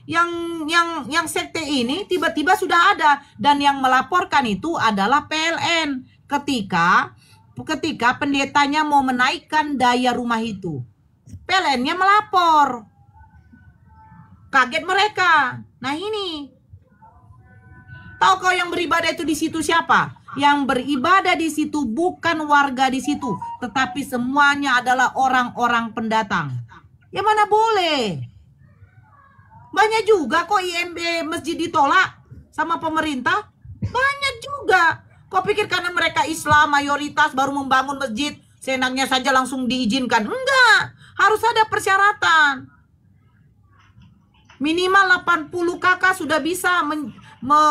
yang sekte ini tiba-tiba sudah ada dan yang melaporkan itu adalah PLN ketika pendetanya mau menaikkan daya rumah itu. PLN-nya melapor. Kaget mereka. Nah ini. Tahu kau yang beribadah itu di situ siapa? Yang beribadah di situ bukan warga di situ, tetapi semuanya adalah orang-orang pendatang. Ya mana boleh. Banyak juga kok IMB masjid ditolak sama pemerintah. Banyak juga. Kau pikir karena mereka Islam mayoritas baru membangun masjid, seenaknya saja langsung diizinkan? Enggak. Harus ada persyaratan. Minimal 80 kakak sudah bisa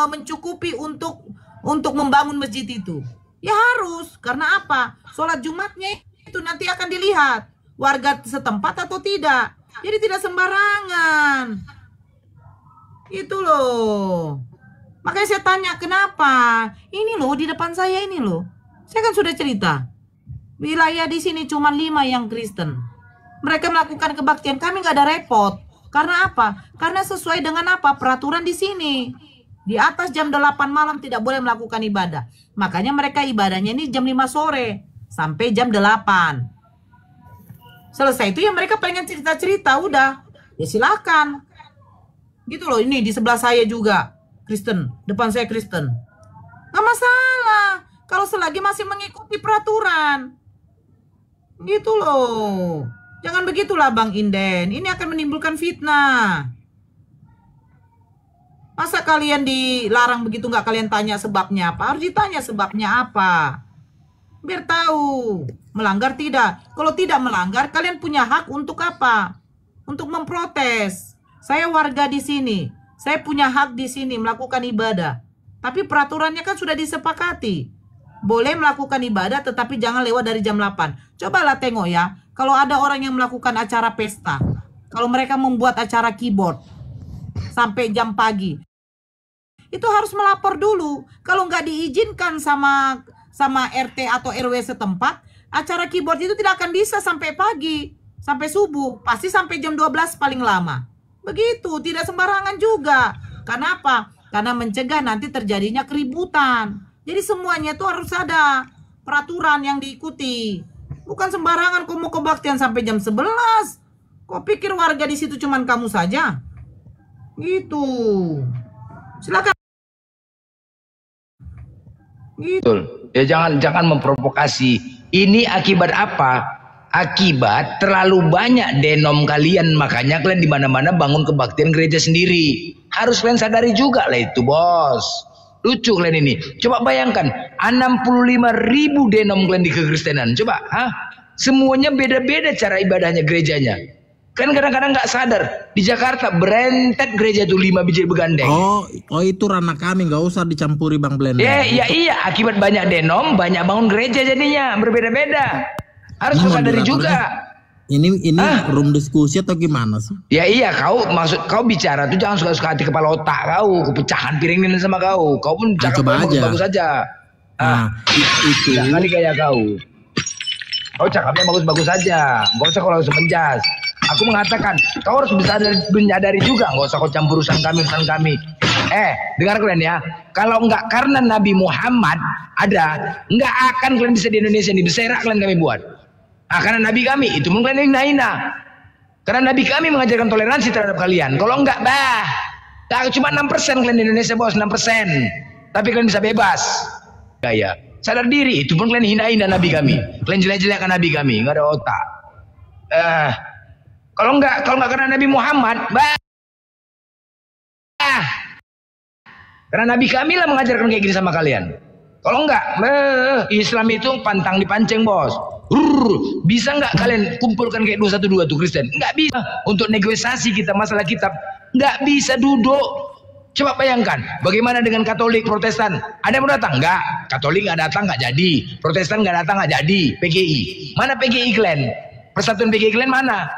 mencukupi untuk membangun masjid itu. Ya harus. Karena apa? Sholat Jumatnya itu nanti akan dilihat warga setempat atau tidak. Jadi tidak sembarangan. Itu loh. Makanya saya tanya kenapa? Ini loh di depan saya ini loh. Saya kan sudah cerita. Wilayah di sini cuma 5 yang Kristen. Mereka melakukan kebaktian, kami nggak ada repot. Karena apa? Karena sesuai dengan apa? Peraturan di sini. Di atas jam 8 malam tidak boleh melakukan ibadah. Makanya mereka ibadahnya ini jam 5 sore sampai jam 8. Selesai itu ya mereka pengen cerita-cerita, udah. Ya silakan. Gitu loh, ini di sebelah saya juga Kristen, depan saya Kristen. Nggak masalah. Kalau selagi masih mengikuti peraturan. Gitu loh. Jangan begitulah Bang Inden. Ini akan menimbulkan fitnah. Masa kalian dilarang begitu nggak kalian tanya sebabnya apa? Harus ditanya sebabnya apa. Biar tahu. Melanggar tidak. Kalau tidak melanggar, kalian punya hak untuk apa? Untuk memprotes. Saya warga di sini. Saya punya hak di sini melakukan ibadah. Tapi peraturannya kan sudah disepakati. Boleh melakukan ibadah tetapi jangan lewat dari jam 8. Cobalah tengok ya. Kalau ada orang yang melakukan acara pesta, kalau mereka membuat acara keyboard sampai jam pagi, itu harus melapor dulu. Kalau nggak diizinkan sama RT atau RW setempat, acara keyboard itu tidak akan bisa sampai pagi, sampai subuh, pasti sampai jam 12 paling lama. Begitu, tidak sembarangan juga. Karena apa? Karena mencegah nanti terjadinya keributan. Jadi semuanya itu harus ada peraturan yang diikuti. Bukan sembarangan kau mau kebaktian sampai jam 11. Kau pikir warga di situ cuman kamu saja? Gitu. Silakan. Gitu. Betul. Ya jangan memprovokasi. Ini akibat apa? Akibat terlalu banyak denom kalian, makanya kalian di mana-mana bangun kebaktian gereja sendiri. Harus kalian sadari juga lah itu, bos. Lucu kalian ini. Coba bayangkan 65.000 denom kalian di kekristenan. Coba, Semuanya beda-beda cara ibadahnya gerejanya. Kan kadang-kadang nggak sadar di Jakarta berentet gereja tuh 5 biji begandeng. Oh itu ranah kami, nggak usah dicampuri Bang Blender. Iya, akibat banyak denom, banyak bangun gereja jadinya berbeda-beda. Harus sadari juga. Ini room diskusi atau gimana sih? Ya iya, kau bicara tuh jangan suka-suka hati kepala otak kau, kepecahan piring ini sama kau. Kau pun cakap bagus-bagus aja. Itu jangan kayak kau. Kau cakapnya bagus-bagus saja, nggak usah kau langsung menjas. Aku mengatakan, kau harus bisa menyadari juga, nggak usah kau campur urusan kami. Dengar kalian ya, kalau nggak karena Nabi Muhammad ada, nggak akan kalian bisa di Indonesia ini, berserak kalian kami buat. Karena Nabi kami, itu mungkin kalian hina-hina. Karena Nabi kami mengajarkan toleransi terhadap kalian. Kalau enggak, cuma 6% kalian di Indonesia bos, 6%. Tapi kalian bisa bebas. Gaya. Sadar diri, itu pun kalian hina-hina Nabi kami. Kalian jelek-jelekan Nabi kami, nggak ada otak. Kalau enggak karena Nabi Muhammad, karena Nabi kami lah mengajarkan kayak gini sama kalian. Kalau enggak, Islam itu pantang dipancing bos. Bisa nggak kalian kumpulkan kayak 212 tuh Kristen? Nggak bisa. Untuk negosiasi kita masalah kitab, nggak bisa duduk. Coba bayangkan, bagaimana dengan Katolik, Protestan? Ada yang mau datang? Nggak. Katolik nggak datang, nggak jadi. Protestan nggak datang, nggak jadi. PGI, mana PGI kalian? Persatuan PGI kalian mana?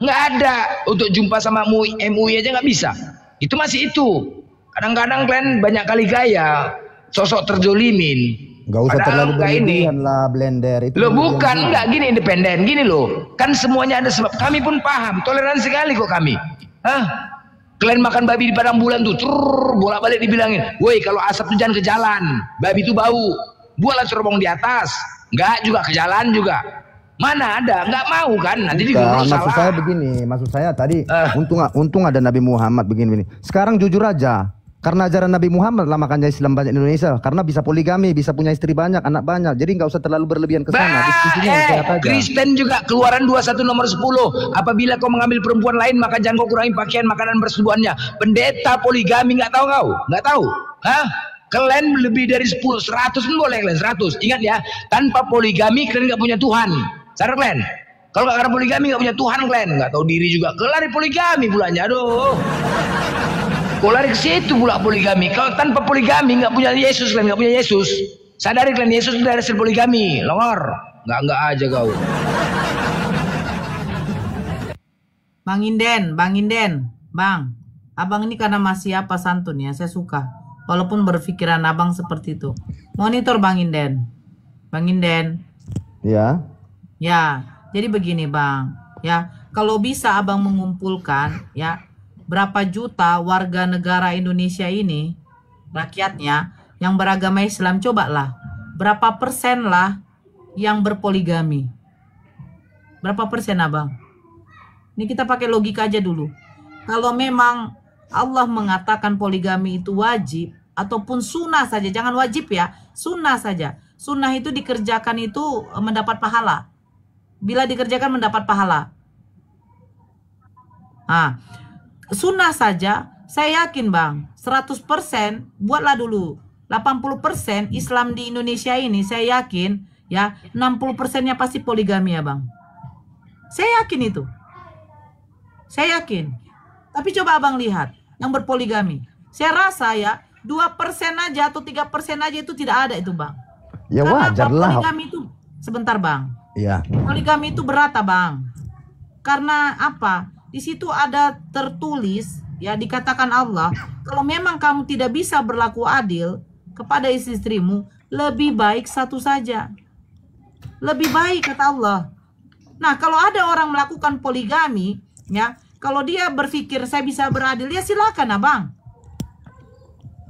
Nggak ada. Untuk jumpa sama MUI aja nggak bisa. Itu masih itu. Kadang-kadang kalian banyak kali gaya, sosok terjolimin. Gak usah terlalu berlebihan lah Blender itu. Lo bukan, enggak gini independen, gini loh. Kan semuanya ada sebab. Kami pun paham, toleransi sekali kok kami. Kalian makan babi di padang bulan tuh, bolak-balik dibilangin, woi kalau asap tuh jangan ke jalan, babi itu bau. Buatlah cerobong di atas, enggak juga ke jalan juga. Mana ada, enggak mau kan? Nanti digunakan salah. Maksud saya begini, maksud saya tadi untung ada Nabi Muhammad begini. Sekarang jujur aja. Karena ajaran Nabi Muhammad lah makanya Islam banyak di Indonesia. Karena bisa poligami, bisa punya istri banyak, anak banyak. Jadi nggak usah terlalu berlebihan ke sana. Diskusinya yang sehat aja. Kristen juga keluaran 21 nomor 10. Apabila kau mengambil perempuan lain maka jangan kau kurangi pakaian, makanan, persetubuhannya. Pendeta poligami nggak tahu kau? Nggak tahu? Kalian lebih dari 10, 100 pun boleh kalian 100. Ingat ya, tanpa poligami kalian nggak punya Tuhan. Sadar kalian? Kalau nggak karena poligami nggak punya Tuhan kalian. Nggak tahu diri juga. Kelari poligami pulanya. Aduh. Kau lari ke situ pula poligami. Kalau tanpa poligami nggak punya Yesus, kalian nggak punya Yesus. Sadari kalian Yesus dari hasil poligami, longor. Nggak aja kau. Bang Inden, Bang. Abang ini karena masih santun ya, saya suka. Walaupun berpikiran abang seperti itu. Monitor Bang Inden. Ya. Ya, jadi begini Bang. Ya, kalau bisa abang mengumpulkan, ya. Berapa juta warga negara Indonesia ini, rakyatnya, yang beragama Islam, cobalah. Berapa persen lah yang berpoligami? Berapa persen abang? Ini kita pakai logika aja dulu. Kalau memang Allah mengatakan poligami itu wajib, ataupun sunnah saja, jangan wajib ya, sunnah saja. Sunnah itu dikerjakan itu mendapat pahala. Bila dikerjakan mendapat pahala. Sunnah saja, saya yakin Bang, 100% buatlah dulu. 80% Islam di Indonesia ini saya yakin ya 60%-nya pasti poligami ya Bang. Saya yakin itu. Saya yakin. Tapi coba Abang lihat yang berpoligami. Saya rasa ya 2% aja atau 3% aja itu tidak ada itu Bang. Ya karena wajar lah. Poligami itu sebentar Bang. Ya. Poligami itu berat Bang. Karena apa? Di situ ada tertulis, ya dikatakan Allah, kalau memang kamu tidak bisa berlaku adil kepada istri-istrimu, lebih baik satu saja. Lebih baik kata Allah. Nah, kalau ada orang melakukan poligami, ya, kalau dia berpikir saya bisa beradil, ya silakan Abang.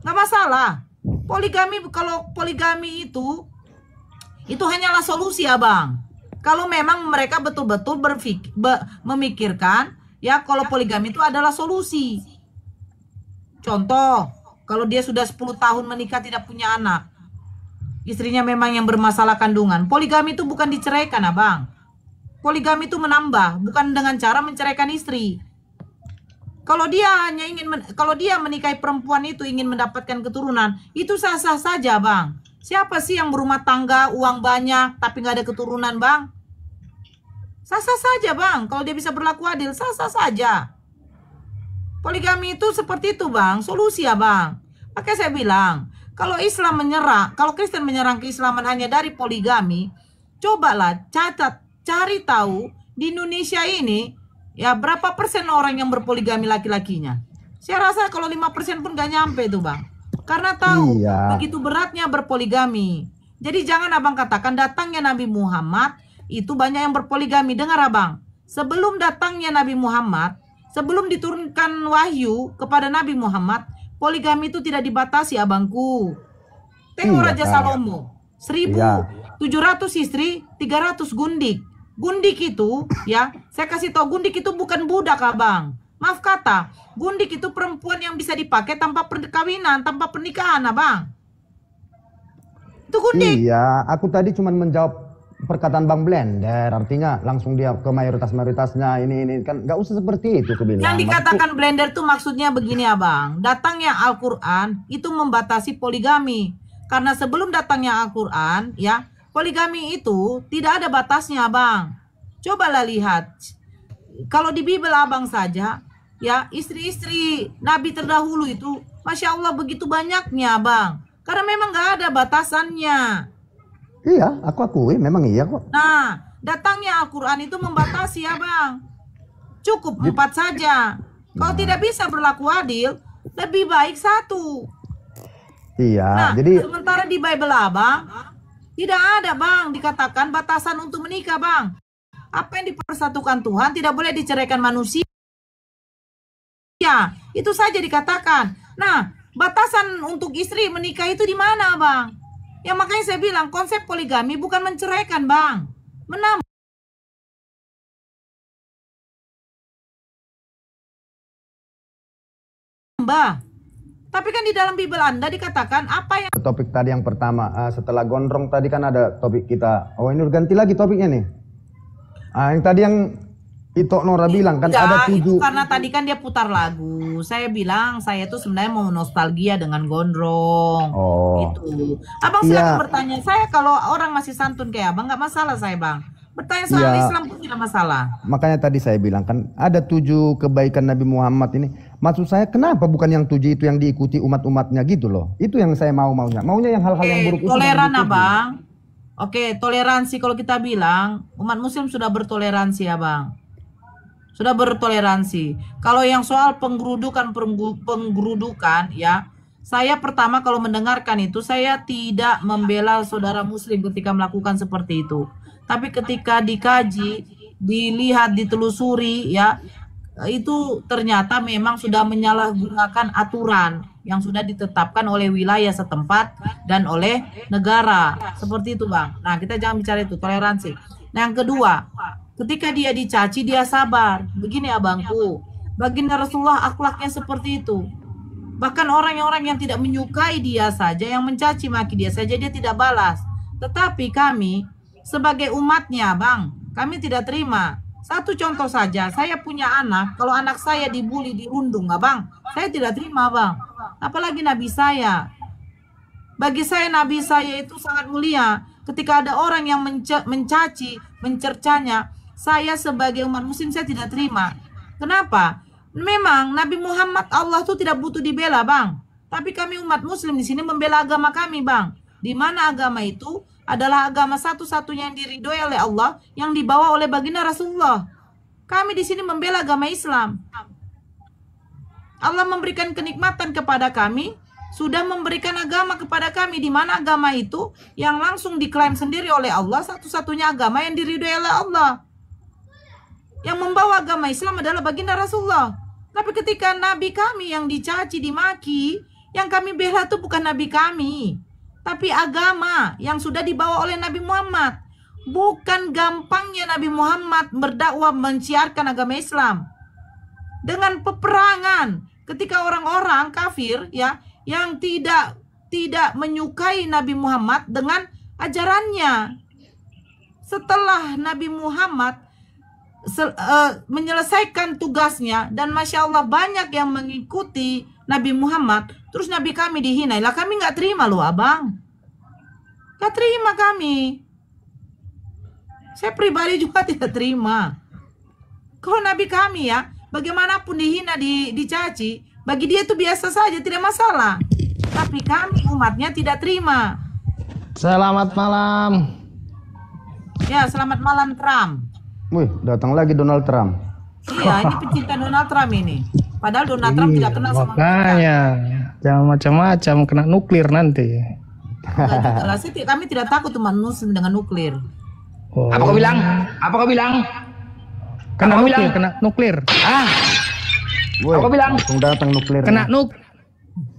Nggak masalah. Poligami, kalau poligami itu hanyalah solusi Abang. Kalau memang mereka betul-betul memikirkan, ya kalau poligami itu adalah solusi. Contoh, kalau dia sudah 10 tahun menikah tidak punya anak, istrinya memang yang bermasalah kandungan, poligami itu bukan diceraikan Abang. Poligami itu menambah, bukan dengan cara menceraikan istri. Kalau dia kalau dia menikahi perempuan itu ingin mendapatkan keturunan, itu sah-sah saja Bang. Siapa sih yang berumah tangga, uang banyak, tapi nggak ada keturunan Bang? Sah-sah saja bang, kalau dia bisa berlaku adil, sah-sah saja. Poligami itu seperti itu bang, solusi ya bang. Makanya saya bilang, kalau Islam menyerang, kalau Kristen menyerang keislaman hanya dari poligami, cobalah catat, cari tahu di Indonesia ini, ya berapa persen orang yang berpoligami laki-lakinya. Saya rasa kalau 5% pun gak nyampe tuh bang. Karena tahu begitu beratnya berpoligami. Jadi jangan abang katakan datangnya Nabi Muhammad itu banyak yang berpoligami. Dengar abang, sebelum datangnya Nabi Muhammad, sebelum diturunkan wahyu kepada Nabi Muhammad, poligami itu tidak dibatasi abangku. Tengok Raja Salomo, 1.700 istri, 300 gundik. Gundik itu, ya, saya kasih tahu, gundik itu bukan budak abang. Maaf kata, gundik itu perempuan yang bisa dipakai tanpa perkawinan, tanpa pernikahan abang. Itu gundik. Iya, aku tadi cuma menjawab perkataan Bang Blender, artinya langsung dia ke mayoritasnya ini kan nggak usah seperti itu kebilang. Yang dikatakan Blender tuh maksudnya begini abang, datangnya Al-Quran itu membatasi poligami. Karena sebelum datangnya Al-Quran, ya, poligami itu tidak ada batasnya abang. Cobalah lihat, kalau di Bible abang saja, ya, istri-istri Nabi terdahulu itu, Masya Allah begitu banyaknya abang. Karena memang nggak ada batasannya. Iya, aku akui memang iya kok. Nah, datangnya Al-Quran itu membatasi ya bang. Cukup 4 saja. Kalau tidak bisa berlaku adil, lebih baik 1. Iya, Nah, jadi sementara di Bible abang, tidak ada bang dikatakan batasan untuk menikah bang. Apa yang dipersatukan Tuhan tidak boleh diceraikan manusia. Itu saja dikatakan. Nah, batasan untuk istri menikah itu di mana bang? Ya makanya saya bilang konsep poligami bukan menceraikan bang, menambah. Tapi kan di dalam Bible Anda dikatakan apa yang topik tadi yang pertama, setelah gondrong tadi kan ada topik kita. Oh ini ganti lagi topiknya nih. Yang tadi yang Ito Nora bilang kan ada 7. Itu karena tadi kan dia putar lagu. Saya bilang saya tuh sebenarnya mau nostalgia dengan gondrong. Gitu. Abang silakan bertanya. Saya kalau orang masih santun kayak abang nggak masalah saya bang. Bertanya soal Islam pun tidak masalah. Makanya tadi saya bilang kan ada 7 kebaikan Nabi Muhammad ini. Maksud saya kenapa bukan yang 7 itu yang diikuti umat-umatnya gitu loh. Itu yang saya maunya. Maunya yang hal-hal yang buruk itu. Toleran abang. Oke, toleransi kalau kita bilang umat muslim sudah bertoleransi abang. Sudah bertoleransi. Kalau yang soal penggerudukan ya, saya pertama kalau mendengarkan itu saya tidak membela saudara muslim ketika melakukan seperti itu. Tapi ketika dikaji, dilihat, ditelusuri ya, itu ternyata memang sudah menyalahgunakan aturan yang sudah ditetapkan oleh wilayah setempat dan oleh negara. Seperti itu bang. Nah kita jangan bicara itu, toleransi. Nah yang kedua, ketika dia dicaci dia sabar. Begini abangku, baginda Rasulullah akhlaknya seperti itu. Bahkan orang-orang yang tidak menyukai dia saja, yang mencaci maki dia saja, dia tidak balas. Tetapi kami sebagai umatnya bang, kami tidak terima. Satu contoh saja, saya punya anak, kalau anak saya dibully, dirundung abang, saya tidak terima bang. Apalagi nabi saya. Bagi saya nabi saya itu sangat mulia. Ketika ada orang yang mencaci, mencercanya, saya sebagai umat muslim saya tidak terima. Kenapa? Memang Nabi Muhammad Allah tuh tidak butuh dibela bang. Tapi kami umat muslim di sini membela agama kami bang. Di mana agama itu adalah agama satu-satunya yang diridhoi oleh Allah, yang dibawa oleh baginda Rasulullah. Kami di sini membela agama Islam. Allah memberikan kenikmatan kepada kami, sudah memberikan agama kepada kami, di mana agama itu yang langsung diklaim sendiri oleh Allah, satu-satunya agama yang diridhoi oleh Allah. Yang membawa agama Islam adalah baginda Rasulullah. Tapi ketika nabi kami yang dicaci, dimaki, yang kami bela itu bukan nabi kami, tapi agama yang sudah dibawa oleh Nabi Muhammad. Bukan gampangnya Nabi Muhammad berdakwah menciarkan agama Islam dengan peperangan. Ketika orang-orang kafir ya yang tidak menyukai Nabi Muhammad dengan ajarannya. Setelah Nabi Muhammad menyelesaikan tugasnya dan Masya Allah banyak yang mengikuti Nabi Muhammad, terus Nabi kami dihina. Lah kami nggak terima loh abang, nggak terima kami. Saya pribadi juga tidak terima. Kalau Nabi kami ya, bagaimanapun dihina, dicaci, bagi dia itu biasa saja, tidak masalah. Tapi kami umatnya tidak terima. Selamat malam. Ya, selamat malam Trump. Wih, datang lagi Donald Trump. Iya, ini pecinta Donald Trump ini. Padahal Donald Trump tidak kenal sama makanya jangan macam-macam, kena nuklir nanti. Kami tidak takut umat muslim dengan nuklir. Oh. Apa kau bilang? Apa kau bilang? Kena Apa kau nuklir, bilang? kena nuklir. Ah, Woi, Apa bilang? langsung datang nuklir. Kena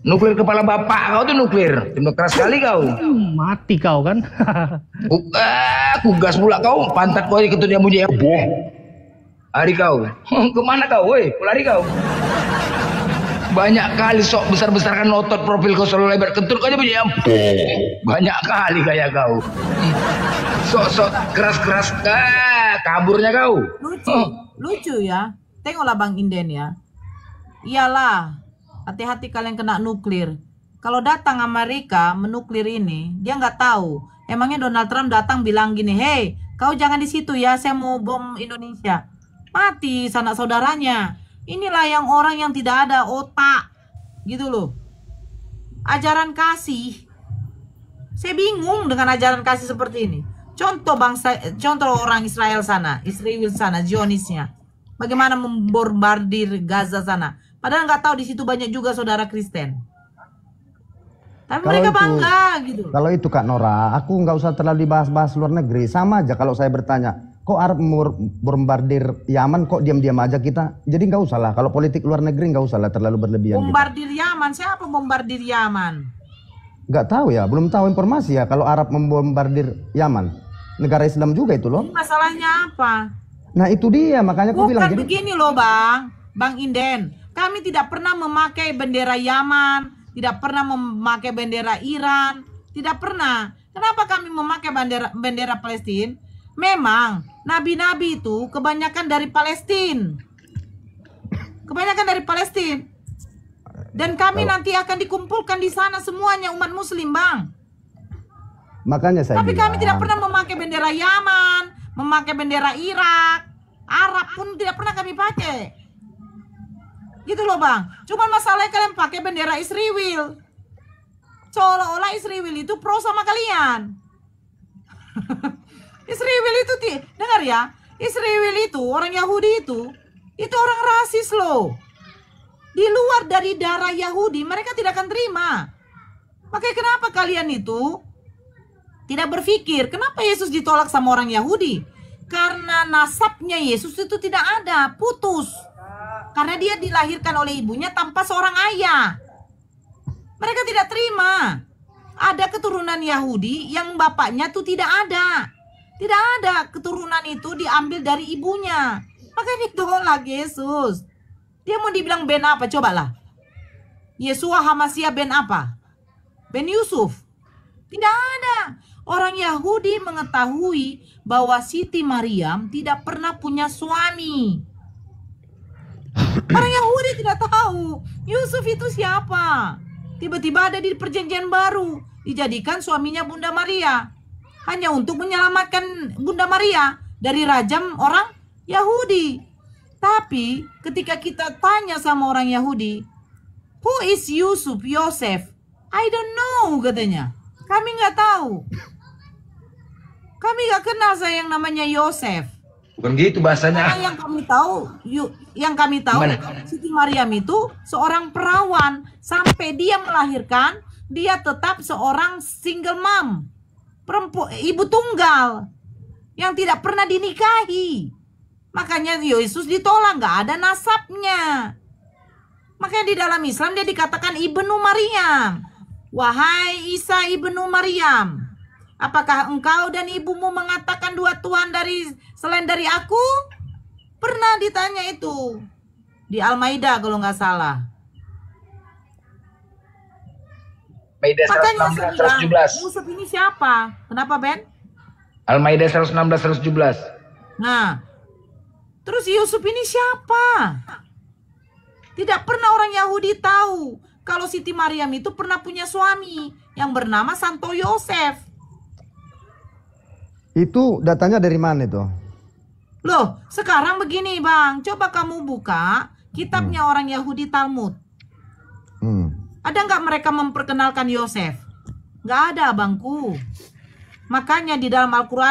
nuklir kepala bapak kau tuh nuklir. Tembak keras sekali kau. mati kau kan. Kugas pula kau. Pantat kau ketut yang bunyi boh. Hari kau. Kemana kau? Woi, lari kau. Banyak kali sok besar-besarkan otot profil kau selalu lebar kentut kau aja bunyi boh. Banyak kali kayak kau. Sok-sok keras-keras kaburnya kau. Lucu ya. Tengoklah Bang Inden ya. Iyalah, hati-hati kalian kena nuklir. Kalau datang Amerika menuklir ini, dia nggak tahu. Emangnya Donald Trump datang bilang gini, "Hey, kau jangan di situ ya, saya mau bom Indonesia." Mati sanak saudaranya. Inilah yang orang yang tidak ada otak, gitu loh. Ajaran kasih. Saya bingung dengan ajaran kasih seperti ini. Contoh orang Israel sana, Zionisnya. Bagaimana membombardir Gaza sana. Padahal nggak tahu di situ banyak juga saudara Kristen. Tapi mereka bangga gitu. Kalau itu Kak Nora, aku nggak usah terlalu dibahas-bahas luar negeri. Sama aja kalau saya bertanya, kok Arab bombardir Yaman, kok diam-diam aja kita? Jadi nggak usah lah. Kalau politik luar negeri nggak usah lah terlalu berlebihan. Bombardir Yaman, siapa bombardir Yaman? Nggak tahu ya, belum tahu informasi ya. Kalau Arab membombardir Yaman, negara Islam juga itu loh. Masalahnya apa? Nah itu dia, makanya aku bilang. Bukan begini loh Bang Inden. Kami tidak pernah memakai bendera Yaman, tidak pernah memakai bendera Iran, tidak pernah. Kenapa kami memakai bendera Palestina? Memang nabi-nabi itu kebanyakan dari Palestina. Kebanyakan dari Palestina. Dan kami nanti akan dikumpulkan di sana semuanya umat muslim, Bang. Makanya saya Tapi bilang, kami tidak pernah memakai bendera Yaman, memakai bendera Irak, Arab pun tidak pernah kami pakai. Gitu loh Bang. Cuman masalahnya kalian pakai bendera Israel. Seolah-olah Israel itu pro sama kalian. Israel itu, dengar ya, Israel itu, orang Yahudi itu orang rasis loh. Di luar dari darah Yahudi, mereka tidak akan terima. Makanya kenapa kalian itu tidak berpikir, kenapa Yesus ditolak sama orang Yahudi? Karena nasabnya Yesus itu tidak ada, putus. Karena dia dilahirkan oleh ibunya tanpa seorang ayah. Mereka tidak terima. Ada keturunan Yahudi yang bapaknya tuh tidak ada. Tidak ada keturunan itu diambil dari ibunya. Makanya ditolak Yesus. Dia mau dibilang ben apa? Cobalah. Yesua Hamasya ben apa? Ben Yusuf. Tidak ada. Orang Yahudi mengetahui bahwa Siti Maryam tidak pernah punya suami. Orang Yahudi tidak tahu Yusuf itu siapa. Tiba-tiba ada di perjanjian baru, dijadikan suaminya Bunda Maria. Hanya untuk menyelamatkan Bunda Maria dari rajam orang Yahudi. Tapi ketika kita tanya sama orang Yahudi, who is Yosef? I don't know katanya. Kami nggak tahu. Kami nggak kenal saya yang namanya Yosef. Bukan gitu bahasanya. Karena yang kami tahu, Siti Maryam itu seorang perawan. Sampai dia melahirkan, dia tetap seorang single mom, ibu tunggal yang tidak pernah dinikahi. Makanya Yesus ditolak, nggak ada nasabnya. Makanya di dalam Islam dia dikatakan Ibnu Maryam. Wahai Isa Ibnu Maryam, apakah engkau dan ibumu mengatakan dua Tuhan selain dari aku? Pernah ditanya itu di Al-Maidah kalau nggak salah. Maidah 116 117. Yusuf ini siapa? Kenapa Ben? Al-Maidah 116 117. Nah, terus Yusuf ini siapa? Tidak pernah orang Yahudi tahu kalau Siti Maryam itu pernah punya suami yang bernama Santo Yosef. Itu datanya dari mana itu? Loh, sekarang begini Bang, coba kamu buka kitabnya orang Yahudi Talmud. Ada nggak mereka memperkenalkan Yosef? Nggak ada, Bangku. Makanya di dalam Al-Quran